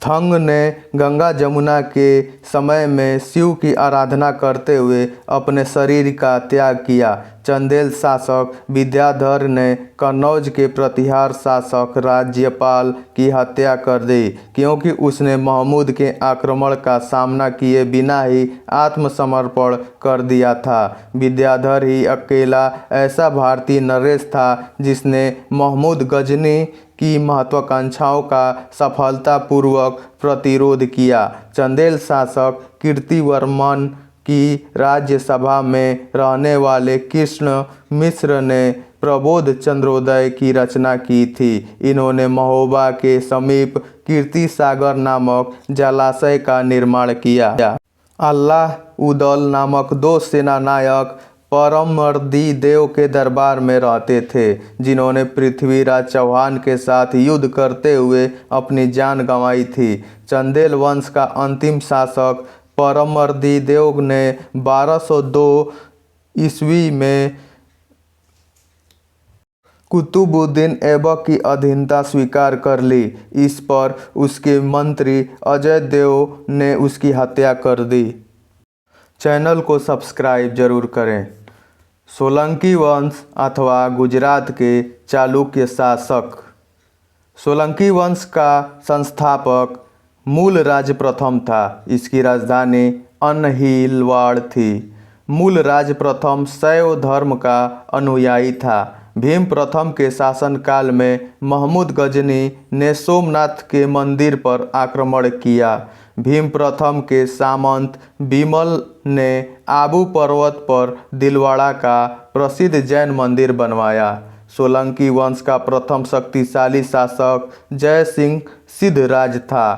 थंग ने गंगा जमुना के समय में शिव की आराधना करते हुए अपने शरीर का त्याग किया। चंदेल शासक विद्याधर ने कन्नौज के प्रतिहार शासक राज्यपाल की हत्या कर दी, क्योंकि उसने महमूद के आक्रमण का सामना किए बिना ही आत्मसमर्पण कर दिया था। विद्याधर ही अकेला ऐसा भारतीय नरेश था जिसने महमूद गजनी की महत्वाकांक्षाओं का सफलतापूर्वक प्रतिरोध किया। चंदेल शासक कीर्तिवर्मन की राज्यसभा में रहने वाले कृष्ण मिश्र ने प्रबोध चंद्रोदय की रचना की थी। इन्होंने महोबा के समीप कीर्ति सागर नामक जलाशय का निर्माण किया। अल्लाह उदल नामक 2 सेनानायक परमर्दी देव के दरबार में रहते थे, जिन्होंने पृथ्वीराज चौहान के साथ युद्ध करते हुए अपनी जान गंवाई थी। चंदेल वंश का अंतिम शासक परमर्दी देव ने 1202 ईस्वी में कुतुबुद्दीन ऐबक की अधीनता स्वीकार कर ली। इस पर उसके मंत्री अजय देव ने उसकी हत्या कर दी। चैनल को सब्सक्राइब जरूर करें। सोलंकी वंश अथवा गुजरात के चालुक्य शासक। सोलंकी वंश का संस्थापक मूलराज प्रथम था। इसकी राजधानी अनहिलवाड़ थी। मूलराज प्रथम शैव धर्म का अनुयायी था। भीम प्रथम के शासनकाल में महमूद गजनी ने सोमनाथ के मंदिर पर आक्रमण किया। भीम प्रथम के सामंत बिमल ने आबू पर्वत पर दिलवाड़ा का प्रसिद्ध जैन मंदिर बनवाया। सोलंकी वंश का प्रथम शक्तिशाली शासक जय सिंह सिद्धराज था।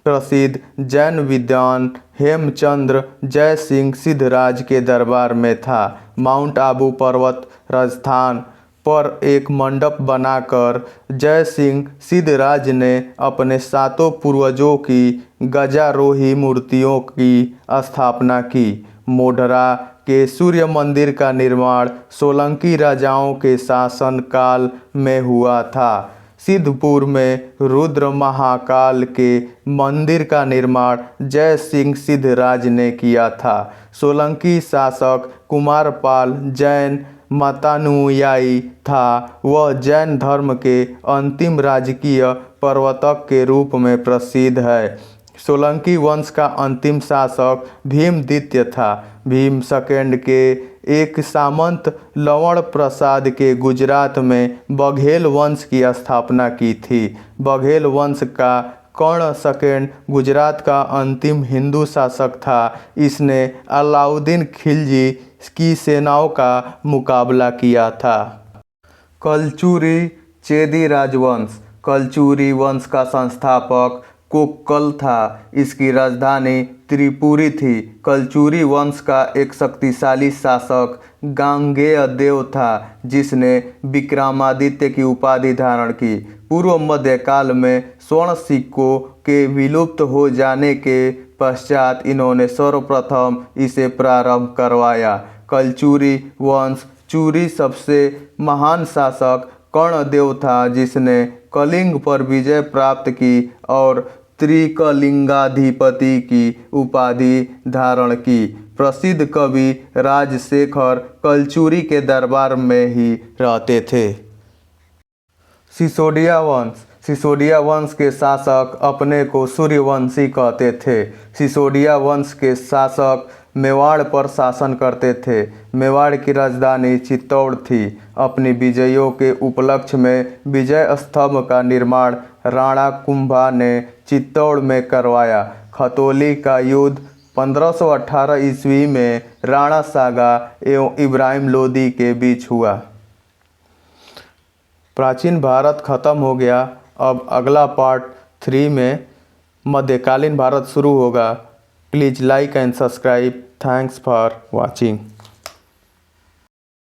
प्रसिद्ध जैन विद्वान हेमचंद्र जय सिंह सिद्धराज के दरबार में था। माउंट आबू पर्वत राजस्थान पर एक मंडप बनाकर जय सिंह सिद्धराज ने अपने 7 पूर्वजों की गजारोही मूर्तियों की स्थापना की। मोढरा के सूर्य मंदिर का निर्माण सोलंकी राजाओं के शासनकाल में हुआ था। सिद्धपुर में रुद्र महाकाल के मंदिर का निर्माण जय सिंह सिद्धराज ने किया था। सोलंकी शासक कुमारपाल जैन मतानुयायी था। वह जैन धर्म के अंतिम राजकीय प्रवर्तक के रूप में प्रसिद्ध है। सोलंकी वंश का अंतिम शासक भीमद्वितीय था। भीम सेकंड के एक सामंत लवण प्रसाद के गुजरात में बघेल वंश की स्थापना की थी। बघेल वंश का कर्ण सेकंड गुजरात का अंतिम हिंदू शासक था। इसने अलाउद्दीन खिलजी की सेनाओं का मुकाबला किया था। कलचुरी चेदी राजवंश। कलचुरी वंश का संस्थापक कोक्कल था। इसकी राजधानी त्रिपुरी थी। कलचुरी वंश का एक शक्तिशाली शासक गांगेय देव था, जिसने विक्रमादित्य की उपाधि धारण की। पूर्व मध्यकाल में स्वर्ण सिक्कों के विलुप्त हो जाने के पश्चात इन्होंने सर्वप्रथम इसे प्रारंभ करवाया। कलचुरी वंश चुरी सबसे महान शासक कर्णदेव था, जिसने कलिंग पर विजय प्राप्त की और त्रिकलिंगाधिपति की उपाधि धारण की। प्रसिद्ध कवि राजशेखर कलचुरी के दरबार में ही रहते थे। सिसोदिया वंश। सिसोदिया वंश के शासक अपने को सूर्यवंशी कहते थे। सिसोदिया वंश के शासक मेवाड़ पर शासन करते थे। मेवाड़ की राजधानी चित्तौड़ थी। अपनी विजयों के उपलक्ष्य में विजय स्तंभ का निर्माण राणा कुंभा ने चित्तौड़ में करवाया। खतौली का युद्ध 1518 ईस्वी में राणा सागा एवं इब्राहिम लोदी के बीच हुआ। प्राचीन भारत खत्म हो गया। अब अगला पार्ट 3 में मध्यकालीन भारत शुरू होगा। Please like and subscribe. Thanks for watching.